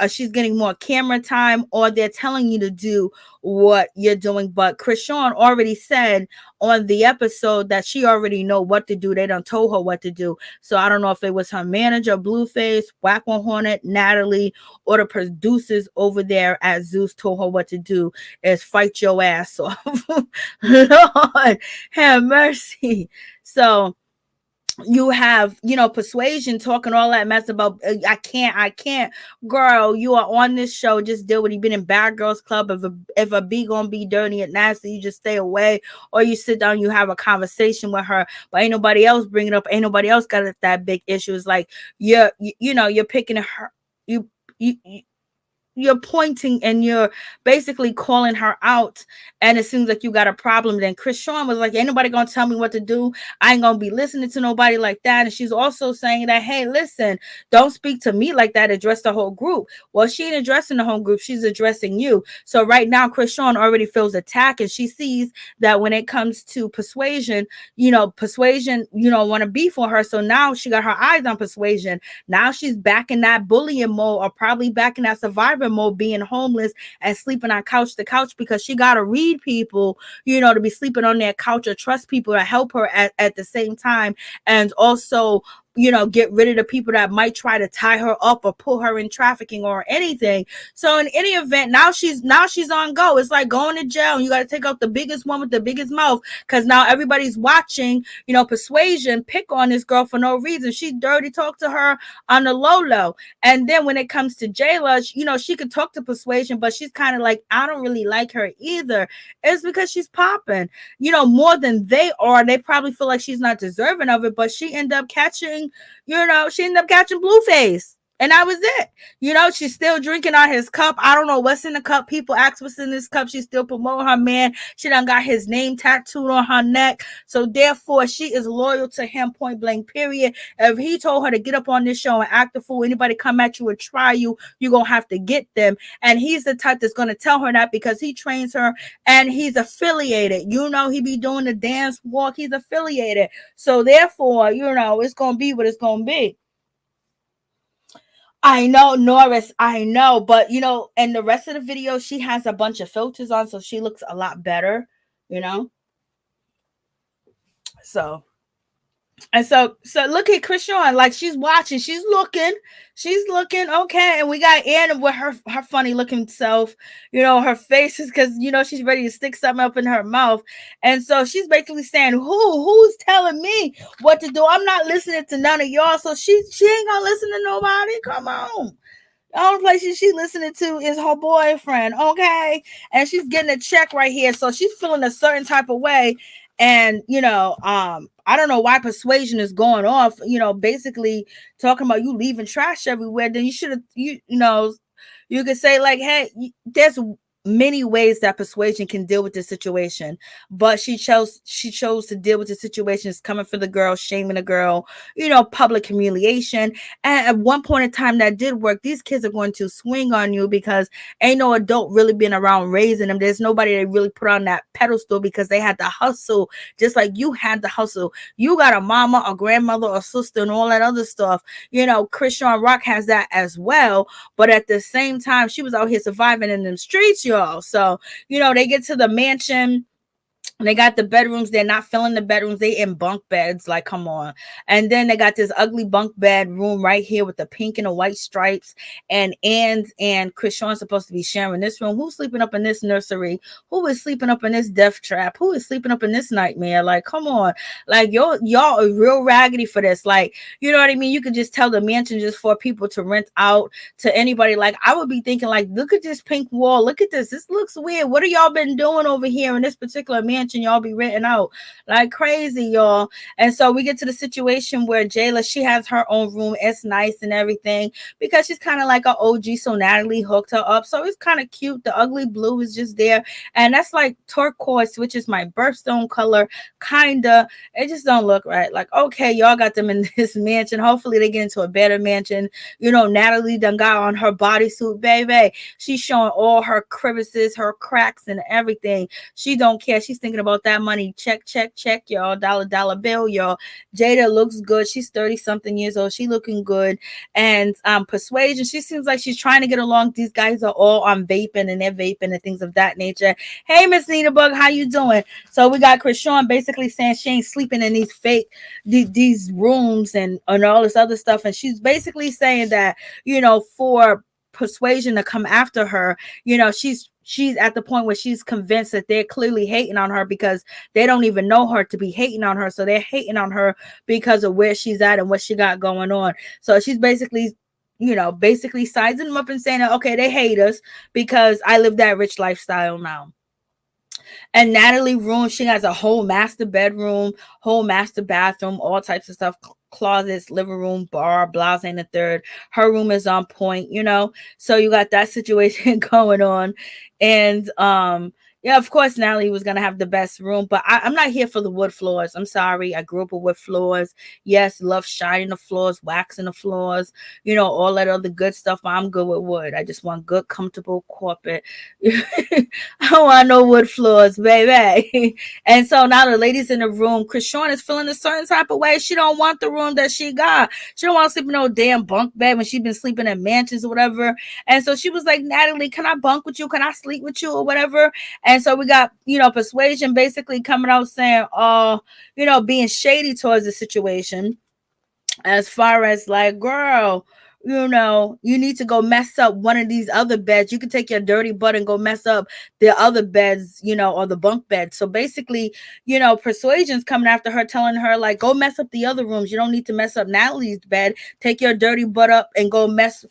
She's getting more camera time, or they're telling you to do what you're doing. But Chrisean already said on the episode that she already know what to do. They done told her what to do. So I don't know if it was her manager, Blueface, Whack 100, Natalie, or the producers over there at Zeus told her what to do is fight your ass off. Lord have mercy. So you have, Persuasion talking all that mess about, I can't. Girl, you are on this show. Just deal with it. You've been in Bad Girls Club. If a B gonna be dirty and nasty, you just stay away, or you sit down, you have a conversation with her. But ain't nobody else bring it up. Ain't nobody else got that big issue. It's like you're picking her. You you're pointing and you're basically calling her out, and it seems like you got a problem. Then Chrisean was like, ain't nobody gonna tell me what to do. I ain't gonna be listening to nobody like that. And she's also saying that, hey, listen, don't speak to me like that, address the whole group. Well, she ain't addressing the whole group, she's addressing you. So right now Chrisean already feels attacked, and she sees that when it comes to Persuasion, Persuasion, want to beef for her. So now she got her eyes on Persuasion. Now she's back in that bullying mode, or probably back in that survivor mode, being homeless and sleeping on couch to couch, because she got to read people, to be sleeping on their couch, or trust people to help her at the same time. And also, get rid of the people that might try to tie her up or pull her in trafficking or anything. So in any event, now she's on go. It's like going to jail, and you got to take out the biggest one with the biggest mouth, because now everybody's watching, Persuasion pick on this girl for no reason. She dirty talk to her on the low. And then when it comes to Jayla, she could talk to Persuasion, but she's kind of like, I don't really like her either. It's because she's popping, more than they are. They probably feel like she's not deserving of it, but she ended up catching Blueface. And that was it. She's still drinking out his cup. I don't know what's in the cup. People ask what's in this cup. She's still promoting her man. She done got his name tattooed on her neck. So therefore, she is loyal to him, point blank, period. If he told her to get up on this show and act a fool, anybody come at you or try you, you're going to have to get them. And he's the type that's going to tell her that, because he trains her and he's affiliated. He be doing the dance walk. He's affiliated. So therefore, it's going to be what it's going to be. I know, Norris, I know, but in the rest of the video, she has a bunch of filters on, so she looks a lot better, So, and so look at Chrisean, like she's watching, she's looking, okay, and we got Anna with her funny looking self, her face is, because she's ready to stick something up in her mouth, and so she's basically saying, who's telling me what to do? I'm not listening to none of y'all, so she ain't gonna listen to nobody. Come on. The only place she listening to is her boyfriend, okay? And she's getting a check right here, so she's feeling a certain type of way. And I don't know why Persuasion is going off, basically talking about you leaving trash everywhere. Then you should have, you could say like, hey, there's many ways that Persuasion can deal with this situation, but she chose to deal with the situation as coming for the girl, shaming the girl, public humiliation. And at one point in time that did work. These kids are going to swing on you because ain't no adult really been around raising them. There's nobody that really put on that pedestal, because they had to hustle just like you had to hustle. You got a mama, a grandmother, a sister, and all that other stuff. Chrisean Rock has that as well, but at the same time, she was out here surviving in them streets, y'all. So, they get to the mansion. They got the bedrooms. They're not filling the bedrooms. They in bunk beds. Like, come on. And then they got this ugly bunk bed room right here with the pink and the white stripes. And Chrisean's supposed to be sharing this room. Who's sleeping up in this nursery? Who is sleeping up in this death trap? Who is sleeping up in this nightmare? Like, come on. Like, y'all are real raggedy for this. Like, you know what I mean? You could just tell the mansion just for people to rent out to anybody. Like, I would be thinking, like, look at this pink wall. Look at this. This looks weird. What have y'all been doing over here in this particular mansion? Y'all be renting out like crazy, y'all. And so we get to the situation where Jayla, she has her own room. It's nice and everything, because she's kind of like an OG. So Natalie hooked her up, so it's kind of cute. The ugly blue is just there, and that's like turquoise, which is my birthstone color. Kinda, it just don't look right. Like, okay, y'all got them in this mansion. Hopefully they get into a better mansion. Natalie done got on her bodysuit, baby. She's showing all her crevices, her cracks, and everything. She don't care. She's thinking about that money. Check, y'all. Dollar bill, y'all. Jada looks good. She's 30-something years old. She looking good. And Persuasion, she seems like she's trying to get along. These guys are all on vaping, and they're vaping and things of that nature. Hey, Miss Nina Bug, how you doing? So we got Chrisean basically saying she ain't sleeping in these fake these rooms and all this other stuff. And she's basically saying that, for Persuasion to come after her, she's at the point where she's convinced that they're clearly hating on her, because they don't even know her to be hating on her. So they're hating on her because of where she's at and what she got going on. So she's basically sizing them up and saying, okay, they hate us because I live that rich lifestyle now. And Natalie room, she has a whole master bedroom, whole master bathroom, all types of stuff, closets, living room, bar, blouse, and the third. Her room is on point, you know. So you got that situation going on. And yeah, of course, Natalie was gonna have the best room, but I'm not here for the wood floors. I'm sorry. I grew up with wood floors. Yes, love shining the floors, waxing the floors, you know, all that other good stuff. But I'm good with wood. I just want good, comfortable carpet. I don't want no wood floors, baby. And so now the ladies in the room, Krishan is feeling a certain type of way. She don't want the room that she got. She don't want to sleep in no damn bunk bed when she been sleeping in mansions or whatever. And so she was like, Natalie, can I bunk with you? Can I sleep with you or whatever? And so we got, you know, Persuasion basically coming out saying, you know, being shady towards the situation, as far as like, girl, you know, you need to go mess up one of these other beds. You can take your dirty butt and go mess up the other beds, you know, or the bunk bed. So basically, you know, Persuasion's coming after her, telling her, like, go mess up the other rooms. You don't need to mess up Natalie's bed. Take your dirty butt up and go mess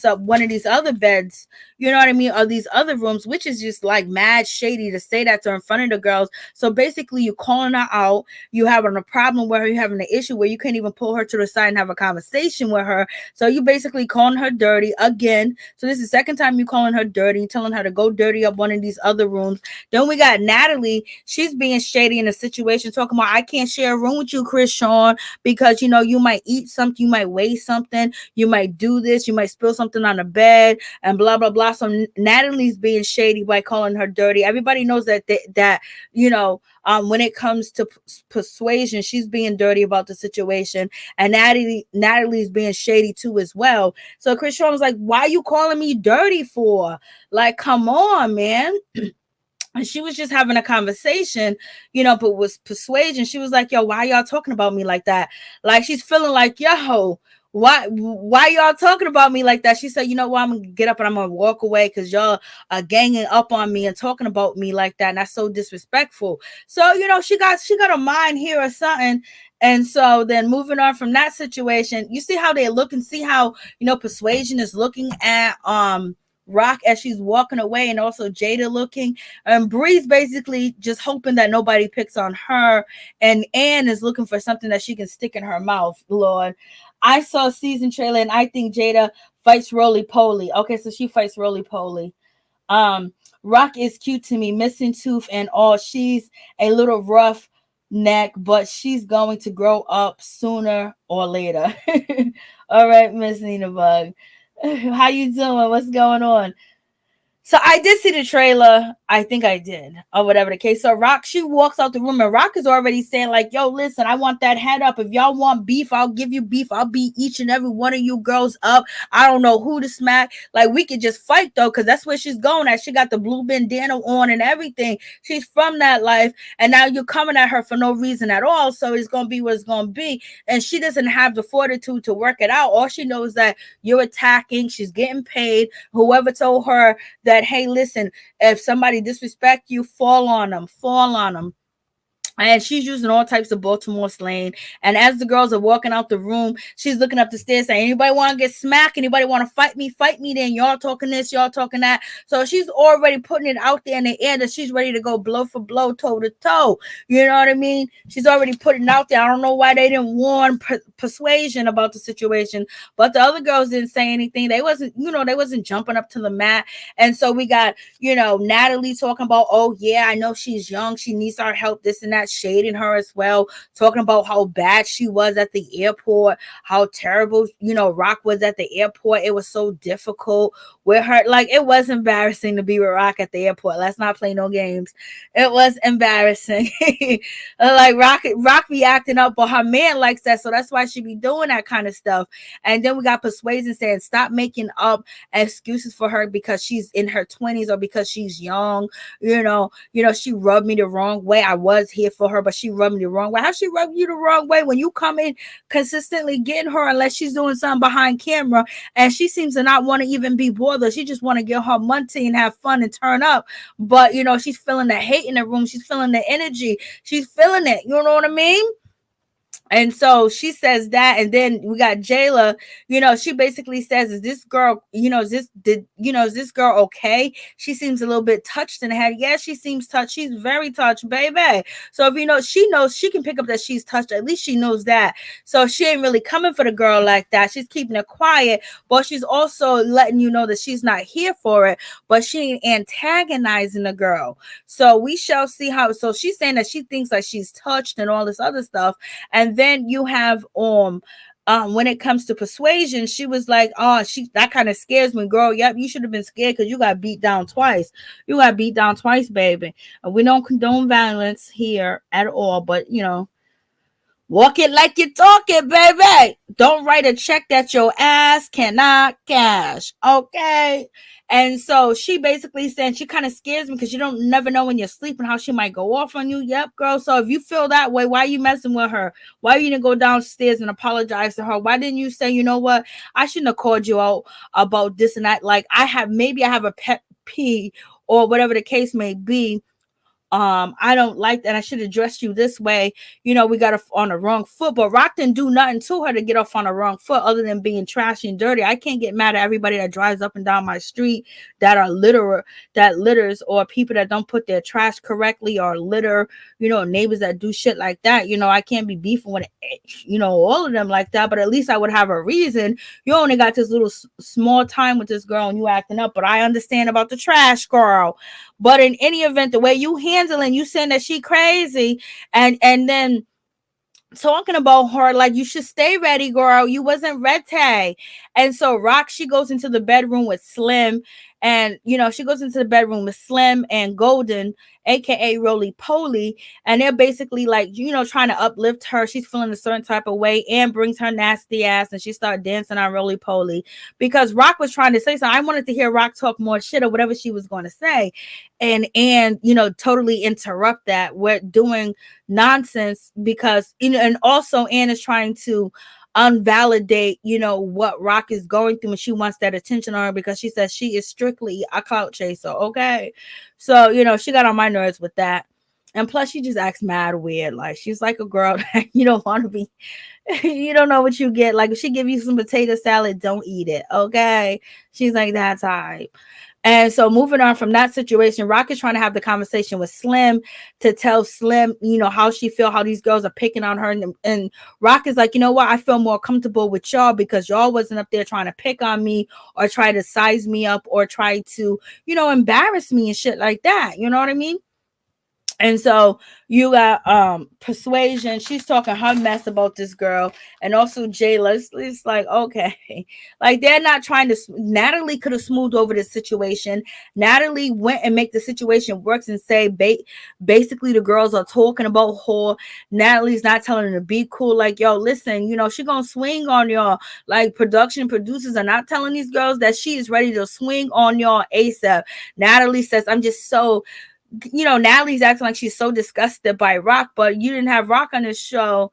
up one of these other beds. You know what I mean? Or these other rooms, which is just like mad shady to say that to her in front of the girls. So basically, you calling her out. You having a problem with her. You having an issue where you can't even pull her to the side and have a conversation with her. So you basically calling her dirty again. So this is the second time you calling her dirty, telling her to go dirty up one of these other rooms. Then we got Natalie. She's being shady in a situation, talking about, I can't share a room with you, Krishan, because, you know, you might eat something, you might waste something, you might do this, you might spill something on the bed, and blah, blah, blah. So Natalie's being shady by calling her dirty. Everybody knows that, you know, when it comes to Persuasion, she's being dirty about the situation, and Natalie's being shady too as well. So Krishan was like, why are you calling me dirty for? Like, come on, man. And she was just having a conversation, you know, but was Persuasion. She was like, yo, why y'all talking about me like that? Like, she's feeling like, yo, why y'all talking about me like that? She said, you know what, I'm gonna get up and I'm gonna walk away because y'all are ganging up on me and talking about me like that, and that's so disrespectful. So, you know, she got a mind here or something. And so then moving on from that situation, you see how they look, and see how, you know, Persuasion is looking at Rock as she's walking away, and also Jada looking, and Bree's basically just hoping that nobody picks on her, and Anne is looking for something that she can stick in her mouth. Lord, I saw a season trailer, and I think Jada fights Roly Poly. Okay, so she fights Roly Poly. Rock is cute to me, missing tooth and all. She's a little rough neck, but she's going to grow up sooner or later. All right, Miss Nina Bug. How you doing? What's going on? So I did see the trailer. I think I did, or whatever the case. So Rock, she walks out the room, and Rock is already saying, like, yo, listen, I want that head up. If y'all want beef, I'll give you beef. I'll beat each and every one of you girls up. I don't know who to smack. Like, we could just fight, though, because that's where she's going at. She got the blue bandana on and everything. She's from that life, and now you're coming at her for no reason at all. So it's going to be what it's going to be. And she doesn't have the fortitude to work it out. All she knows that you're attacking. She's getting paid. Whoever told her that, hey, listen, if somebody disrespect you, fall on them. And she's using all types of Baltimore slang. And as the girls are walking out the room, she's looking up the stairs saying, anybody want to get smacked? Anybody want to fight me? Fight me then. Y'all talking this, y'all talking that. So she's already putting it out there in the air that she's ready to go blow for blow, toe to toe. You know what I mean? She's already putting it out there. I don't know why they didn't warn Persuasion about the situation. But the other girls didn't say anything. They wasn't jumping up to the mat. And so we got, you know, Natalie talking about, oh, yeah, I know she's young. She needs our help, this and that. Shading her as well, talking about how bad she was at the airport, how terrible, you know, Rock was at the airport. It was so difficult with her. Like, it was embarrassing to be with Rock at the airport. Let's not play no games. It was embarrassing. Like, Rock be acting up, but her man likes that, so that's why she be doing that kind of stuff. And then we got Persuasion saying, stop making up excuses for her because she's in her 20s or because she's young. You know, she rubbed me the wrong way. I was here for her, but she rubbed me the wrong way. How she rubbed you the wrong way when you come in consistently getting her, unless she's doing something behind camera, and she seems to not want to even be bothered. She just want to get her money and have fun and turn up. But, you know, she's feeling the hate in the room. She's feeling the energy. She's feeling it. You know what I mean? And so she says that, and then we got Jayla. She basically says, "Is this girl? Is this girl okay? She seems a little bit touched in the head. Yeah, she seems touched. She's very touched, baby. So if she knows she can pick up that she's touched. At least she knows that. So she ain't really coming for the girl like that. She's keeping it quiet, but she's also letting you know that she's not here for it. But she ain't antagonizing the girl. So we shall see how. So she's saying that she thinks like she's touched and all this other stuff. And then you have when it comes to Persuasion, she was like, "Oh, that kind of scares me, girl. Yep, you should have been scared because you got beat down twice. You got beat down twice, baby. And we don't condone violence here at all, but walk it like you talk it, baby. Don't write a check that your ass cannot cash. Okay." And so she basically said she kind of scares me because you don't never know when you're sleeping how she might go off on you. Yep, girl. So if you feel that way, why are you messing with her? Why you didn't go downstairs and apologize to her? Why didn't you say, you know what? I shouldn't have called you out about this and that. Like I have a pet peeve or whatever the case may be. I don't like that. I should have dressed you this way. We got on the wrong foot, but Rock didn't do nothing to her to get off on the wrong foot other than being trashy and dirty. I can't get mad at everybody that drives up and down my street that are litters, or people that don't put their trash correctly or litter, neighbors that do shit like that. I can't be beefing with, all of them like that, but at least I would have a reason. You only got this little small time with this girl and you acting up, but I understand about the trash girl. But in any event, the way you handling, you saying that she crazy, and then talking about her like you should stay ready, girl. You wasn't ready. And so Rock, she goes into the bedroom with Slim, and she goes into the bedroom with Slim and Golden, aka Roly Poly, and they're basically like trying to uplift her. She's feeling a certain type of way, and brings her nasty ass, and she started dancing on Roly Poly because Rock was trying to say something. I wanted to hear Rock talk more shit or whatever she was going to say, and totally interrupt that. We're doing nonsense because and also Anne is trying to unvalidate what Rock is going through, and she wants that attention on her because she says she is strictly a clout chaser. Okay, so she got on my nerves with that. And plus she just acts mad weird, like she's like a girl that you don't want to be. You don't know what you get. Like if she give you some potato salad, don't eat it. Okay, she's like that type. And so moving on from that situation, Rock is trying to have the conversation with Slim to tell Slim, how she feel, how these girls are picking on her. And Rock is like, you know what? I feel more comfortable with y'all because y'all wasn't up there trying to pick on me or try to size me up or try to, embarrass me and shit like that. You know what I mean? And so you got Persuasion. She's talking her mess about this girl, and also Jayla. It's like, okay, like they're not trying to. Natalie could have smoothed over the situation. Natalie went and make the situation work and say basically the girls are talking about her. Natalie's not telling them to be cool. Like, yo, listen, she gonna swing on y'all. Like production producers are not telling these girls that she is ready to swing on y'all ASAP. Natalie says, I'm just so Natalie's acting like she's so disgusted by Rock, but you didn't have Rock on this show.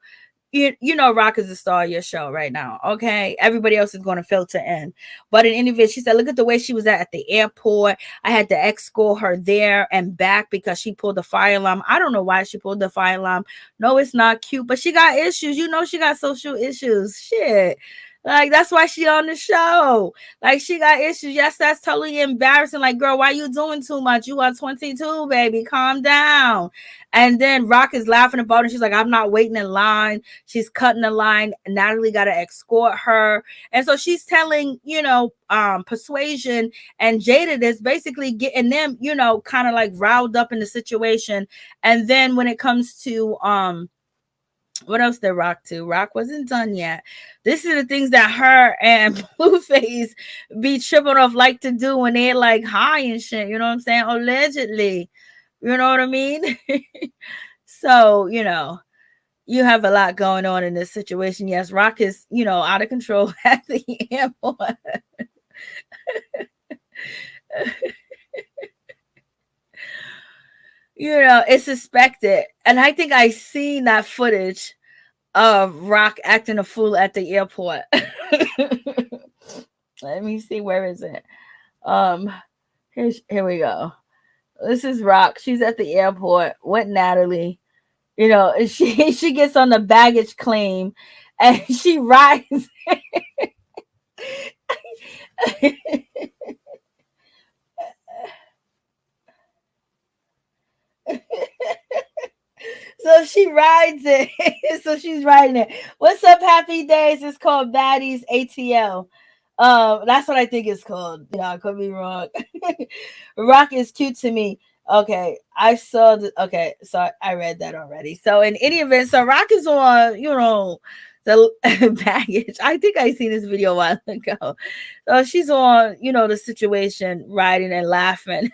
Rock is the star of your show right now. Okay, everybody else is going to filter in. But in any event, she said, look at the way she was at the airport. I had to escort her there and back because she pulled the fire alarm. I don't know why she pulled the fire alarm. No, it's not cute, but she got issues. She got social issues. Shit. Like, that's why she on the show. Like, she got issues. Yes, that's totally embarrassing. Like, girl, why you doing too much? You are 22, baby. Calm down. And then Rock is laughing about it. She's like, I'm not waiting in line. She's cutting the line. Natalie got to escort her. And so she's telling, Persuasion and Jada is basically getting them, kind of like riled up in the situation. And then when it comes to, what else did Rock do? Rock wasn't done yet. This is the things that her and Blueface be tripping off like to do when they're like high and shit. You know what I'm saying? Allegedly. You know what I mean? So, you have a lot going on in this situation. Yes, Rock is, out of control at the airport. It's suspected. And I think I seen that footage of Rock acting a fool at the airport. Let me see, where is it? Here we go. This is Rock. She's at the airport with Natalie. and she gets on the baggage claim, and she rides. So she rides it. So she's riding it. What's up, Happy Days? It's called Baddies ATL. That's what I think it's called. I could be wrong. Rock is cute to me. Okay, I saw the. Okay, so I read that already. So in any event, so Rock is on. The baggage. I think I seen this video a while ago. So she's on. The situation, riding and laughing.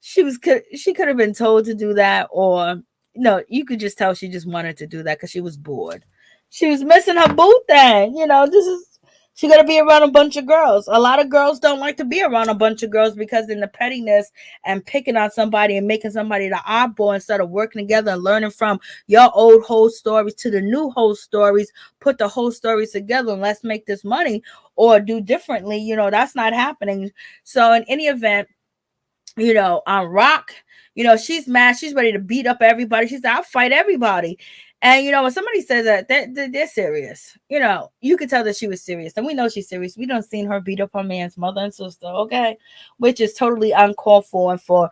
She could have been told to do that, or no, you could just tell she just wanted to do that because she was bored. She was missing her boo thing. This is she got to be around a bunch of girls. A lot of girls don't like to be around a bunch of girls because in the pettiness and picking on somebody and making somebody the oddball instead of working together and learning from your old whole stories to the new whole stories, put the whole stories together and let's make this money or do differently. That's not happening. So in any event, on Rock, she's mad. She's ready to beat up everybody. She's like, I'll fight everybody. And, when somebody says that, they're serious. You could tell that she was serious. And we know she's serious. We don't seen her beat up her man's mother and sister, okay? Which is totally uncalled for. And for,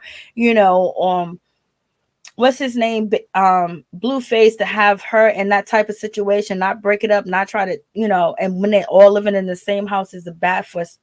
what's his name? Blueface to have her in that type of situation, not break it up, not try to, and when they're all living in the same house is bad for us.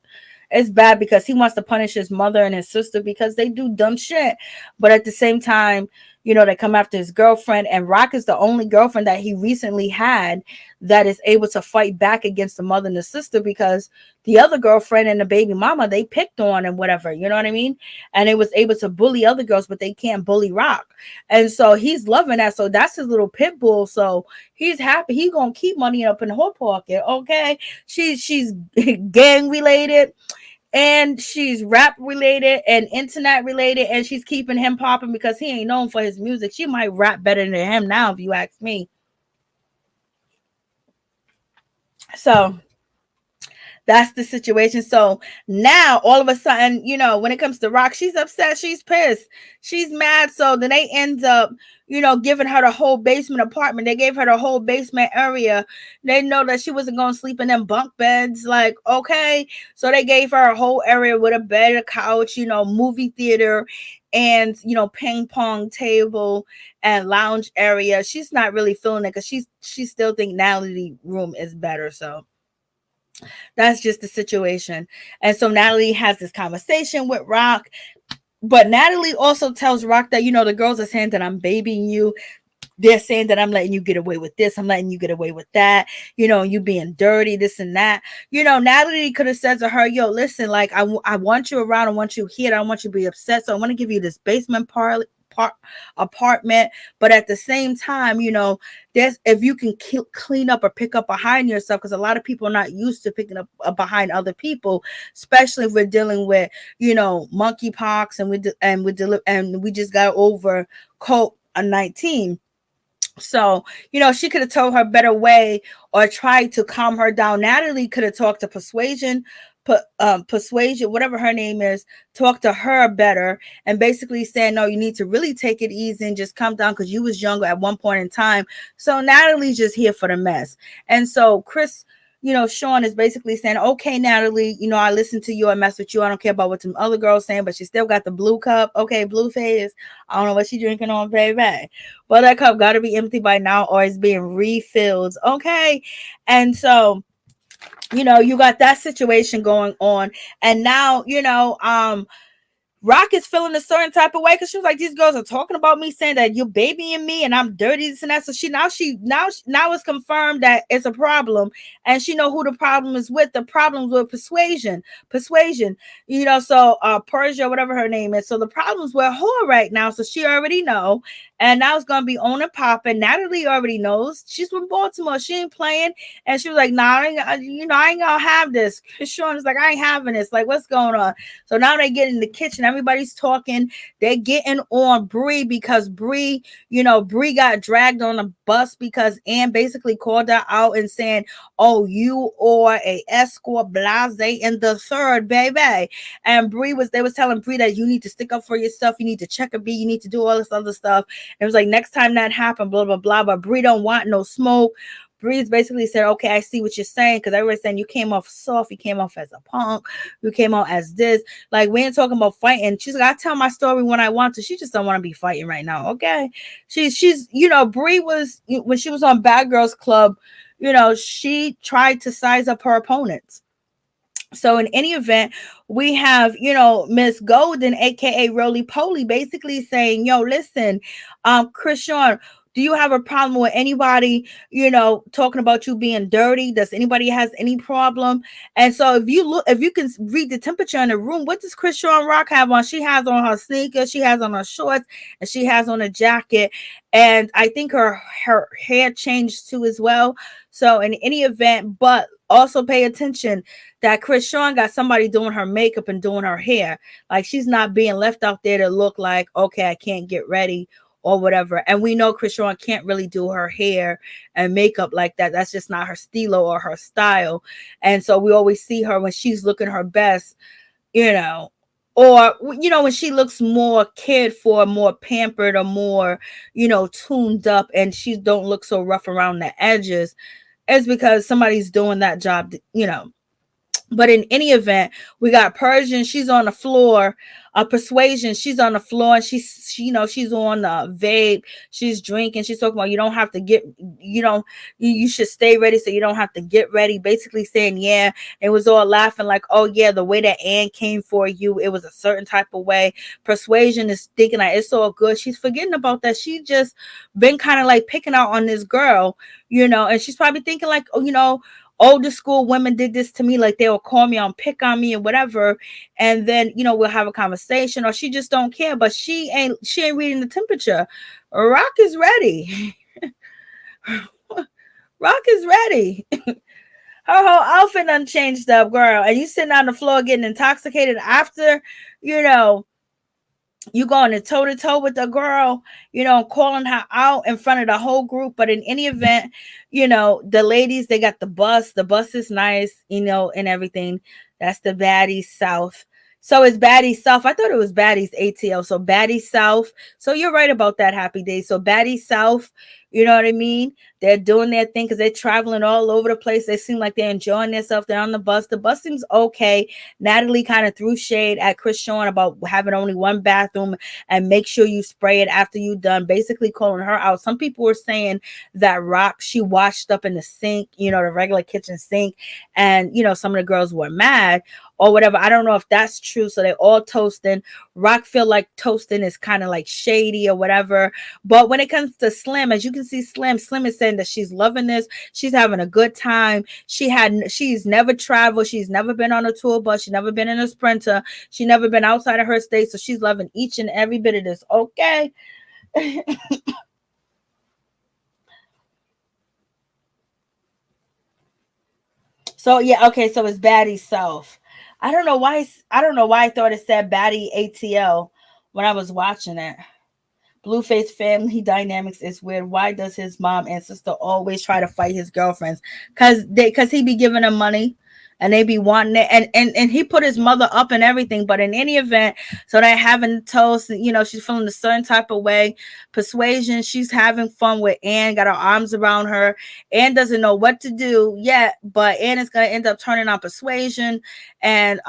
It's bad because he wants to punish his mother and his sister because they do dumb shit. But at the same time, they come after his girlfriend, and Rock is the only girlfriend that he recently had that is able to fight back against the mother and the sister because the other girlfriend and the baby mama, they picked on and whatever, you know what I mean? And it was able to bully other girls, but they can't bully Rock. And so he's loving that. So that's his little pit bull. So he's happy. He's going to keep money up in her pocket. Okay. She's gang related. And she's rap related and internet related, and she's keeping him popping because he ain't known for his music. She might rap better than him now, if you ask me. So that's the situation. So now all of a sudden, when it comes to Rock, she's upset, she's pissed, she's mad. So then they end up, giving her the whole basement apartment. They gave her the whole basement area. They know that she wasn't going to sleep in them bunk beds. Like, okay. So they gave her a whole area with a bed, a couch, movie theater, and ping pong table and lounge area. She's not really feeling it because she still think Natalie room is better. So that's just the situation. And so Natalie has this conversation with Rock, but Natalie also tells Rock that, the girls are saying that I'm babying you. They're saying that I'm letting you get away with this. I'm letting you get away with that. You being dirty, this and that. Natalie could have said to her, yo, listen, like, I want you around. I want you here. I don't want you to be upset. So I want to give you this basement apartment, but at the same time, there's if you can clean up or pick up behind yourself, because a lot of people are not used to picking up behind other people, especially if we're dealing with monkeypox and we just got over COVID-19. So, she could have told her better way or tried to calm her down. Natalie could have talked to Persuasion, whatever her name is, talk to her better and basically saying, no, you need to really take it easy and just come down because you was younger at one point in time. So Natalie's just here for the mess. And so Chris, Sean is basically saying, okay, Natalie, I listen to you, I mess with you, I don't care about what some other girls saying, but she still got the blue cup. Okay, Blueface, I don't know what she drinking on, baby, but that cup got to be empty by now or it's being refilled. Okay. And so you got that situation going on. And now, Rock is feeling a certain type of way because she was like, these girls are talking about me, saying that you're babying me and I'm dirty, this and that. So now it's confirmed that it's a problem, and she know who the problem is with. The problem's with Persuasion. So Persia, whatever her name is. So the problem's with her right now. So she already know, and now it's gonna be on and popping. Natalie already knows. She's from Baltimore. She ain't playing, and she was like, nah, I ain't gonna have this. Sean is like, I ain't having this. Like, what's going on? So now they get in the kitchen. everybody's talking. They're getting on Bree because Bree, Bree got dragged on a bus because Ann basically called her out and saying, "Oh, you are a escort, blase, and the third, baby." And they was telling Bree that you need to stick up for yourself. You need to check a B. You need to do all this other stuff. It was like, next time that happened, blah, blah, blah. But Bree don't want no smoke. Breeze basically said, "Okay, I see what you're saying," because everybody's saying you came off soft, you came off as a punk, you came out as this. Like, we ain't talking about fighting. She's like, "I tell my story when I want to." She just don't want to be fighting right now. Okay, she's Bree was, when she was on Bad Girls Club, she tried to size up her opponents. So in any event, we have, Miss Golden, aka Roly Poly, basically saying, "Yo, listen, Chrisean, do you have a problem with anybody, talking about you being dirty? Does anybody has any problem?" And so if you can read the temperature in the room, what does Chrisean Rock have on? She has on her sneakers, she has on her shorts, and she has on a jacket. And I think her hair changed too as well. So in any event, but also pay attention that Chrisean got somebody doing her makeup and doing her hair. Like, she's not being left out there to look like, okay, I can't get ready or whatever. And we know Chrisean can't really do her hair and makeup like that. That's just not her stilo or her style. And so we always see her when she's looking her best, or when she looks more cared for, more pampered, or more, tuned up, and she don't look so rough around the edges. It's because somebody's doing that job, But in any event, we got Persian. She's on the floor. Persuasion. She's on the floor, and she's on the vape. She's drinking. She's talking about, you don't have to get, you should stay ready so you don't have to get ready. Basically saying, yeah, it was all laughing like, oh yeah, the way that Ann came for you, it was a certain type of way. Persuasion is thinking that it's all good. She's forgetting about that. She just been kind of like picking out on this girl, and she's probably thinking like, oh, older school women did this to me, like they will call me on, pick on me and whatever, and then we'll have a conversation, or she just don't care. But she ain't reading the temperature. Rock is ready. Rock is ready. Her whole outfit done changed up, girl, and you sitting on the floor getting intoxicated after you going toe to toe with the girl, calling her out in front of the whole group. But in any event, the ladies, they got the bus. The bus is nice, and everything. That's the Baddies South. So it's Baddies South. I thought it was Baddies ATL. So Baddies South. So you're right about that, Happy Day. So Baddies South, you know what I mean? They're doing their thing because they're traveling all over the place. They seem like they're enjoying themselves. They're on the bus. The bus seems okay. Natalie kind of threw shade at Chrisean about having only one bathroom and make sure you spray it after you done, basically calling her out. Some people were saying that Rock, she washed up in the sink, the regular kitchen sink, and some of the girls were mad or whatever. I don't know if that's true. So they all toasting. Rock feel like toasting is kind of like shady or whatever. But when it comes to Slim, as you can see, Slim is saying that she's loving this. She's having a good time. She's never traveled. She's never been on a tour bus. She's never been in a Sprinter. She's never been outside of her state. So she's loving each and every bit of this. Okay. So yeah, okay. So it's Baddie South. I don't know why I thought it said Baddie ATL when I was watching it. Blueface family dynamics is weird. Why does his mom and sister always try to fight his girlfriends? Because he be giving them money and they be wanting it. And he put his mother up and everything. But in any event, so they're having toast, she's feeling a certain type of way. Persuasion, she's having fun with Ann, got her arms around her. Ann doesn't know what to do yet, but Ann is gonna end up turning on Persuasion. And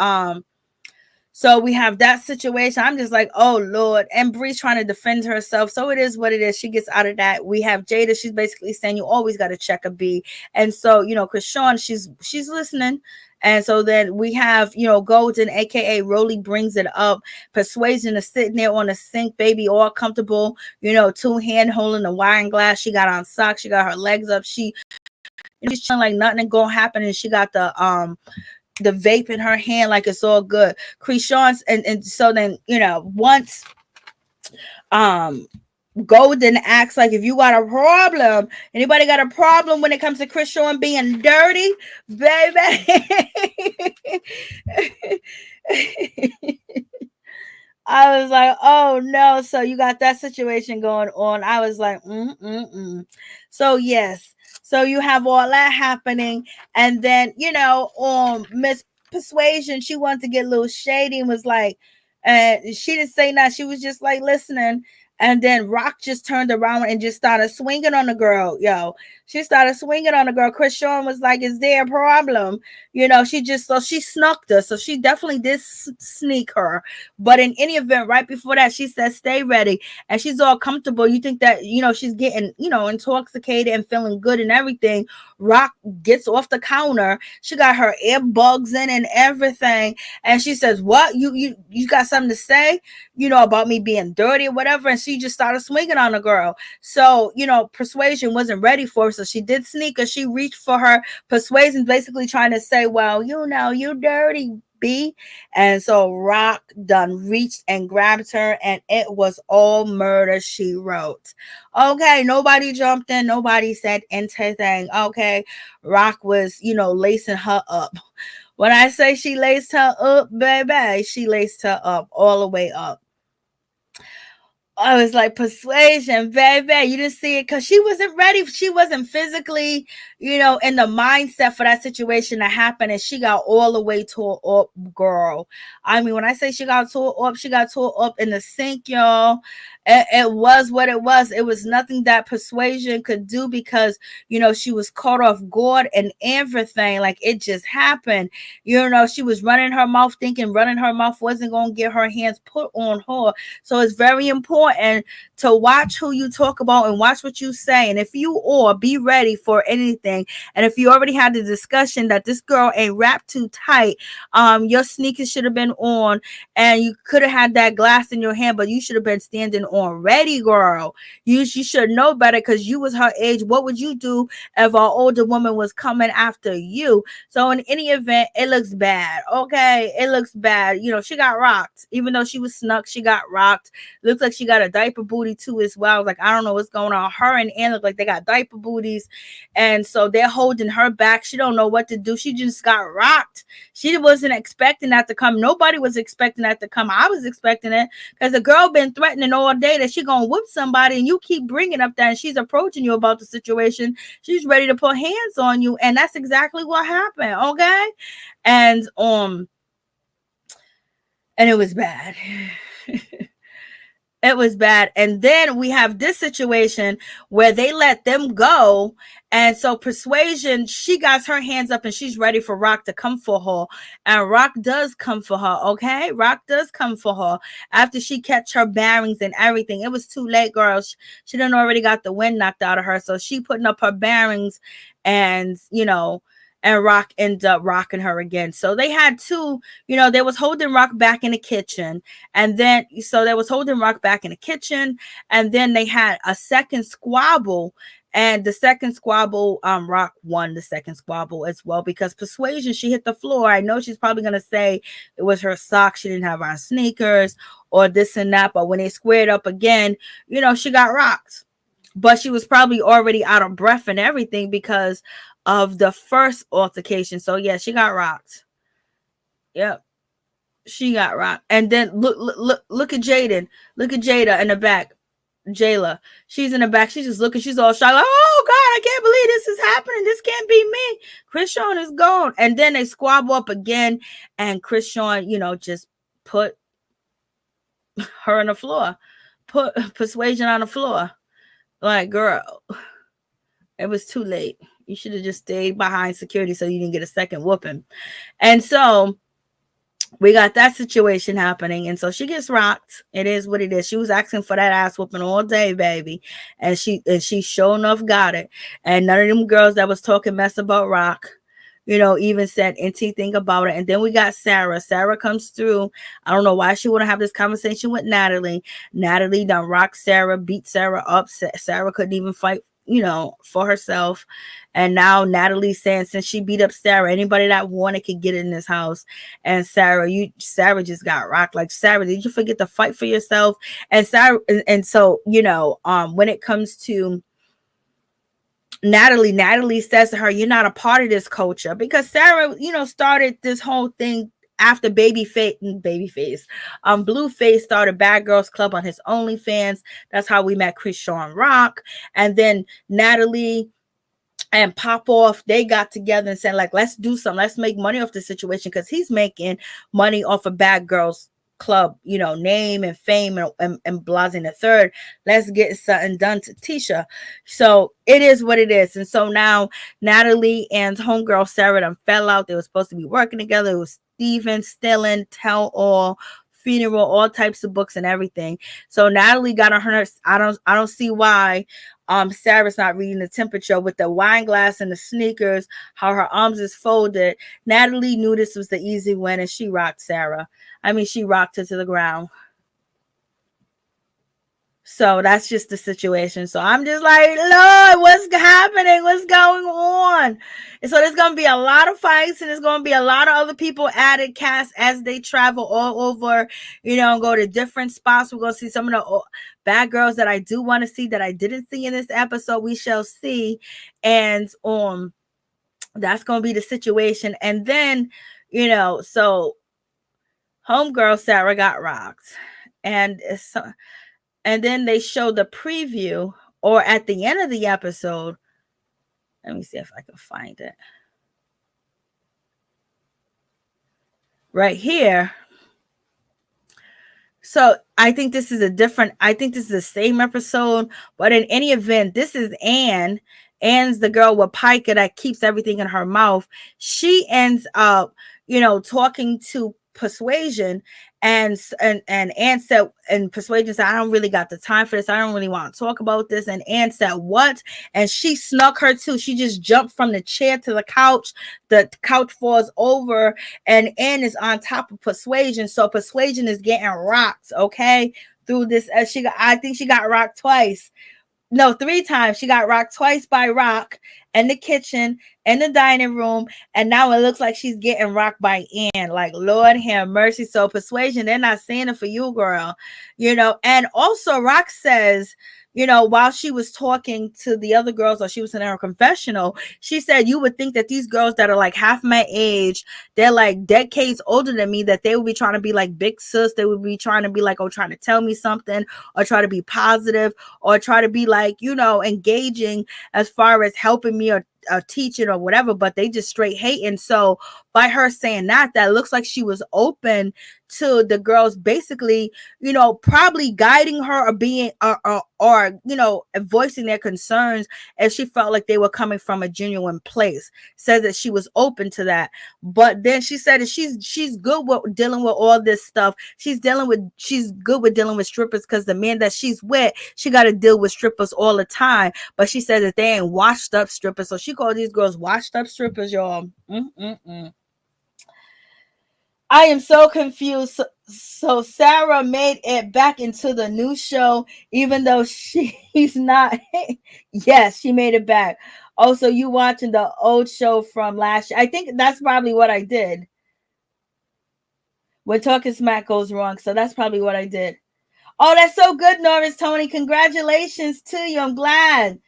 so we have that situation. I'm just like, oh Lord. And Bree's trying to defend herself. So it is what it is. She gets out of that. We have Jada. She's basically saying you always got to check a B. And so, Chrisean, she's listening. And so then we have, Golden, aka Roly, brings it up. Persuasion is sitting there on the sink, baby, all comfortable, two hand holding the wine glass. She got on socks. She got her legs up. She's chilling like nothing gonna happen. And she got the vape in her hand like it's all good. Chrisean, and so then once Golden acts like, if you got a problem, anybody got a problem when it comes to Chrisean being dirty, baby? I was like, oh no. So you got that situation going on. I was like, So yes. So you have all that happening. And then, Miss Persuasion, she wanted to get a little shady and was like, she didn't say nothing. She was just like listening. And then Rock just turned around and just started swinging on the girl. Yo, she started swinging on the girl. Chris Sean was like, is there a problem? She snuck her. So she definitely did sneak her. But in any event, right before that, she said, stay ready. And she's all comfortable. You think that, she's getting, intoxicated and feeling good and everything. Rock gets off the counter. She got her earbuds in and everything. And she says, what? You got something to say, about me being dirty or whatever? And she just started swinging on the girl. So, Persuasion wasn't ready for her. So she did sneak her. She reached for her. Persuasion basically trying to say, well, you dirty B. And so Rock done reached and grabbed her, and it was all murder, she wrote. Okay, nobody jumped in, nobody said anything. Okay, Rock was, lacing her up. When I say she laced her up, baby, she laced her up all the way up. I was like, Persuasion, baby, you didn't see it because she wasn't ready. She wasn't physically, in the mindset for that situation to happen. And she got all the way tore up, girl. I mean, when I say she got tore up in the sink, y'all. It was what it was. It was nothing that Persuasion could do because, she was caught off guard and everything. Like, it just happened. She was running her mouth, thinking running her mouth wasn't going to get her hands put on her. So it's very important to watch who you talk about and watch what you say. And if you or be ready for anything. And if you already had the discussion that this girl ain't wrapped too tight, your sneakers should have been on and you could have had that glass in your hand, but you should have been standing on ready, girl. You should know better because you was her age. What would you do if an older woman was coming after you? So in any event, it looks bad. Okay, it looks bad. She got rocked. Even though she was snuck, she got rocked. Looks like she got a diaper booty too as well. Like, I don't know what's going on. Her and Ann look like they got diaper booties. And so they're holding her back. She don't know what to do. She just got rocked. She wasn't expecting that to come. Nobody was expecting that to come. I was expecting it because the girl been threatening all day that she gonna whip somebody, and you keep bringing up that, and she's approaching you about the situation. She's ready to put hands on you, and that's exactly what happened. Okay, and it was bad. It was bad. And then we have this situation where they let them go. And so Persuasion, she got her hands up and she's ready for Rock to come for her. And Rock does come for her. Okay. Rock does come for her after she catch her bearings and everything. It was too late, girls. She done already got the wind knocked out of her. So she putting up her bearings and, and Rock ended up rocking her again. So they had two, they was holding Rock back in the kitchen. And then, so they was holding Rock back in the kitchen. And then they had a second squabble. And the second squabble, Rock won the second squabble as well because Persuasion, she hit the floor. I know she's probably going to say it was her socks. She didn't have on sneakers or this and that. But when they squared up again, she got rocked. But she was probably already out of breath and everything because of the first altercation. So yeah, she got rocked. Yep. She got rocked. And then look at Jaden. Look at Jada in the back. Jayla. She's in the back. She's just looking. She's all shocked. Like, oh God, I can't believe this is happening. This can't be me. Chris Sean is gone. And then they squabble up again. And Chris Sean, just put her on the floor. Put Persuasion on the floor. Like, girl, it was too late. You should have just stayed behind security so you didn't get a second whooping. And so we got that situation happening. And so she gets rocked. It is what it is. She was asking for that ass whooping all day, baby. And she sure enough got it. And none of them girls that was talking mess about Rock, even said anything about it. And then we got Sarah. Sarah comes through. I don't know why she want to have this conversation with Natalie. Natalie done rocked Sarah, beat Sarah up. Sarah couldn't even fight, for herself. And now Natalie's saying since she beat up Sarah, anybody that wanted could get in this house. And Sarah just got rocked. Like, Sarah, did you forget to fight for yourself? And Sarah, and so, when it comes to Natalie says to her, you're not a part of this culture because Sarah, started this whole thing after Blueface started Bad Girls Club on his OnlyFans. That's how we met Chrisean Rock. And then Natalie and Popoff, they got together and said, like, let's do something. Let's make money off the situation, because he's making money off of Bad Girls Club, name and fame and Blase the third. Let's get something done to Tisha. So it is what it is. And so now Natalie and homegirl Sarah done fell out. They were supposed to be working together. It was Steven, Stilling, Tell All, Funeral, all types of books and everything. So Natalie got on her. I don't see why Sarah's not reading the temperature with the wine glass and the sneakers, how her arms is folded. Natalie knew this was the easy win, and she rocked Sarah. I mean, she rocked her to the ground. So that's just the situation. So I'm just like, Lord, what's happening? What's going on? And so there's going to be a lot of fights, and there's going to be a lot of other people added cast as they travel all over, go to different spots. We're going to see some of the bad girls that I do want to see that I didn't see in this episode. We shall see. And that's going to be the situation. And then, so homegirl Sarah got rocked. And then they show the preview, or at the end of the episode. Let me see if I can find it. Right here. So I think this is the same episode, but in any event, this is Anne. Anne's the girl with Piker that keeps everything in her mouth. She ends up, talking to Persuasion, and Anne said, and Persuasion said, I don't really got the time for this. I don't really want to talk about this. And Anne said, what? And she snuck her too. She just jumped from the chair to the couch. The couch falls over, and Anne is on top of Persuasion. So Persuasion is getting rocked, okay, through this. I think she got rocked twice. No, 3 times. She got rocked twice by Rock in the kitchen, in the dining room, and now it looks like she's getting rocked by Anne. Like, Lord have mercy. So Persuasion, they're not saying it for you, girl. And also Rock says, while she was talking to the other girls, or she was in her confessional, she said, you would think that these girls that are like half my age, they're like decades older than me, that they would be trying to be like big sis. They would be trying to be like, trying to tell me something, or try to be positive, or try to be like, engaging as far as helping me, or teaching or whatever, but they just straight hating. So by her saying that looks like she was open to the girls basically, probably guiding her, or being or voicing their concerns, as she felt like they were coming from a genuine place. Says that she was open to that. But then she said that she's good with dealing with all this stuff. She's good with dealing with strippers, because the man that she's with, she got to deal with strippers all the time. But she said that they ain't washed up strippers. So she called these girls washed up strippers, y'all. I am so confused. So Sarah made it back into the new show, even though she's not. Yes, she made it back. Also, you watching the old show from last year? I think that's probably what I did. When Talking Smack goes wrong, so that's probably what I did. Oh, that's so good, Norris Tony. Congratulations to you. I'm glad.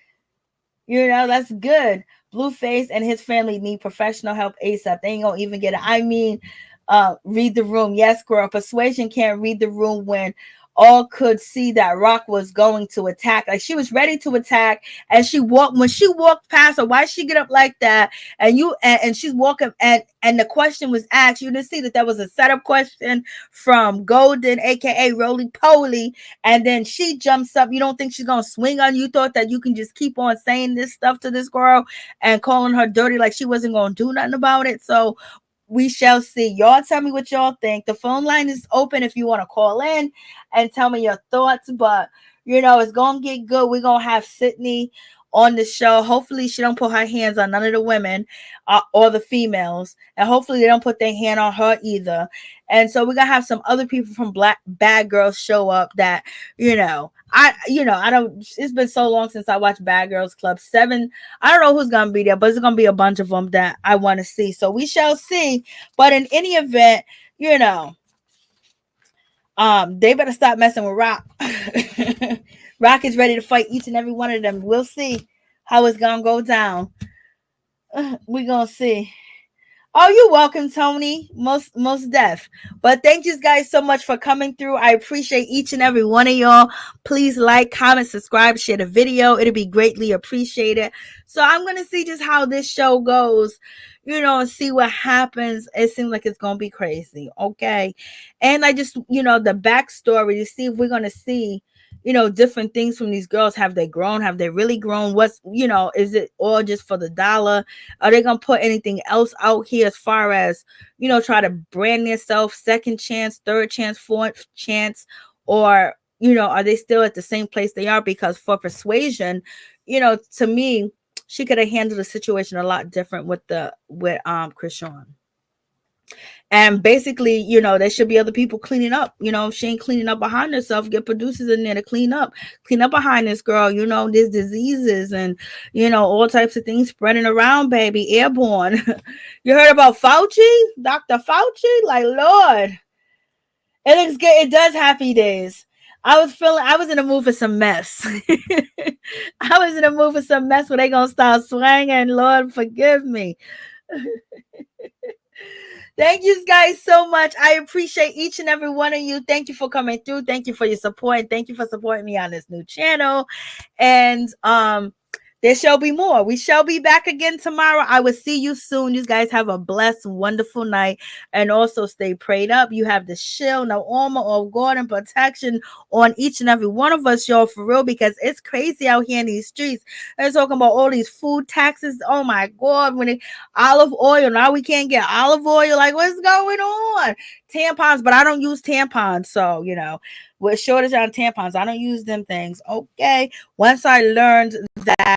That's good. Blueface and his family need professional help ASAP. They ain't gonna even get it. I mean, read the room. Yes, girl. Persuasion can't read the room when all could see that Rock was going to attack. Like, she was ready to attack, and when she walked past her, why she get up like that? And she's walking, and the question was asked. You didn't see that was a setup question from Golden, aka Roly Poly, and then she jumps up. You don't think she's gonna swing on you? You thought that you can just keep on saying this stuff to this girl and calling her dirty, like she wasn't gonna do nothing about it. So we shall see. Y'all tell me what y'all think. The phone line is open if you want to call in and tell me your thoughts. But it's gonna get good. We're gonna have Sydney on the show. Hopefully she don't put her hands on none of the women or the females, and hopefully they don't put their hand on her either. And so we're gonna have some other people from Bad Girls show up that I don't. It's been so long since I watched Bad Girls Club 7. I don't know who's gonna be there, but it's gonna be a bunch of them that I want to see. So we shall see. But in any event, they better stop messing with Rock. Rock is ready to fight each and every one of them. We'll see how it's gonna go down. We're gonna see. Oh, you're welcome, Tony. Most deaf. But thank you guys so much for coming through. I appreciate each and every one of y'all. Please like, comment, subscribe, share the video. It'll be greatly appreciated. So I'm gonna see just how this show goes, and see what happens. It seems like it's gonna be crazy. Okay. And I just, the backstory to see if we're gonna see different things from these girls. Have they grown? Have they really grown? What's, is it all just for the dollar? Are they gonna put anything else out here as far as, try to brand themselves second chance, third chance, fourth chance, or are they still at the same place they are? Because for Persuasion, to me, she could have handled the situation a lot different with Chrisean. And basically, there should be other people cleaning up. If she ain't cleaning up behind herself, get producers in there to clean up behind this girl. There's diseases and, all types of things spreading around, baby, airborne. You heard about Fauci, Dr. Fauci? Like, Lord, it looks good. It does happy days. I was in the mood for some mess. I was in the mood for some mess where they gonna start swinging. Lord, forgive me. Thank you guys so much. I appreciate each and every one of you. Thank you for coming through. Thank you for your support. And thank you for supporting me on this new channel. And there shall be more. We shall be back again tomorrow. I will see you soon. You guys have a blessed, wonderful night. And also stay prayed up. You have the shield, the armor of God and protection on each and every one of us, y'all, for real, because it's crazy out here in these streets. They're talking about all these food taxes. Oh my God. Olive oil, now we can't get olive oil. Like, what's going on? Tampons, but I don't use tampons. So, with shortage on tampons, I don't use them things. Okay. Once I learned that,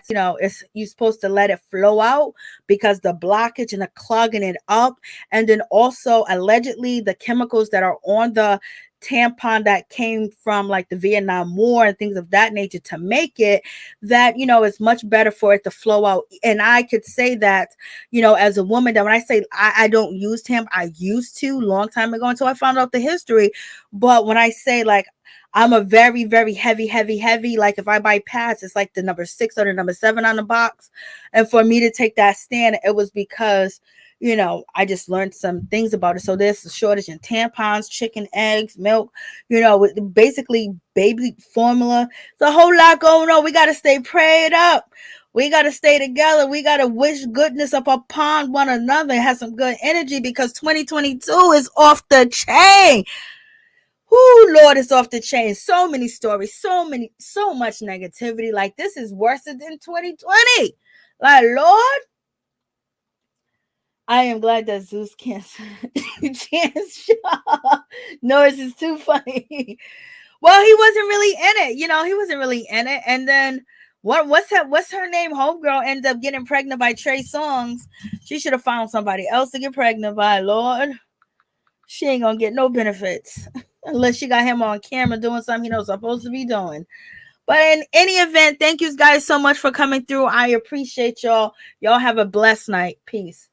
you're supposed to let it flow out because the blockage and the clogging it up. And then also allegedly the chemicals that are on the tampon that came from like the Vietnam War and things of that nature to make it, that it's much better for it to flow out. And I could say that, as a woman, that when I say I don't use tampon, I used to long time ago until I found out the history. But when I say like I'm a very, very heavy, like if I buy pads, it's like the number 6 or the number 7 on the box. And for me to take that stand, it was because I just learned some things about it. So there's a shortage in tampons, chicken, eggs, milk, basically baby formula. It's a whole lot going on. We got to stay prayed up. We got to stay together. We got to wish goodness up upon one another and have some good energy because 2022 is off the chain. Whoo, Lord, it's off the chain. So many stories, so much negativity. Like, this is worse than 2020. Like, Lord, I am glad that Zeus can't chance. Norris is too funny. Well, he wasn't really in it. He wasn't really in it. And then what's her name? Homegirl ended up getting pregnant by Trey Songz. She should have found somebody else to get pregnant by, Lord. She ain't gonna get no benefits unless she got him on camera doing something he knows supposed to be doing. But in any event, thank you guys so much for coming through. I appreciate y'all. Y'all have a blessed night. Peace.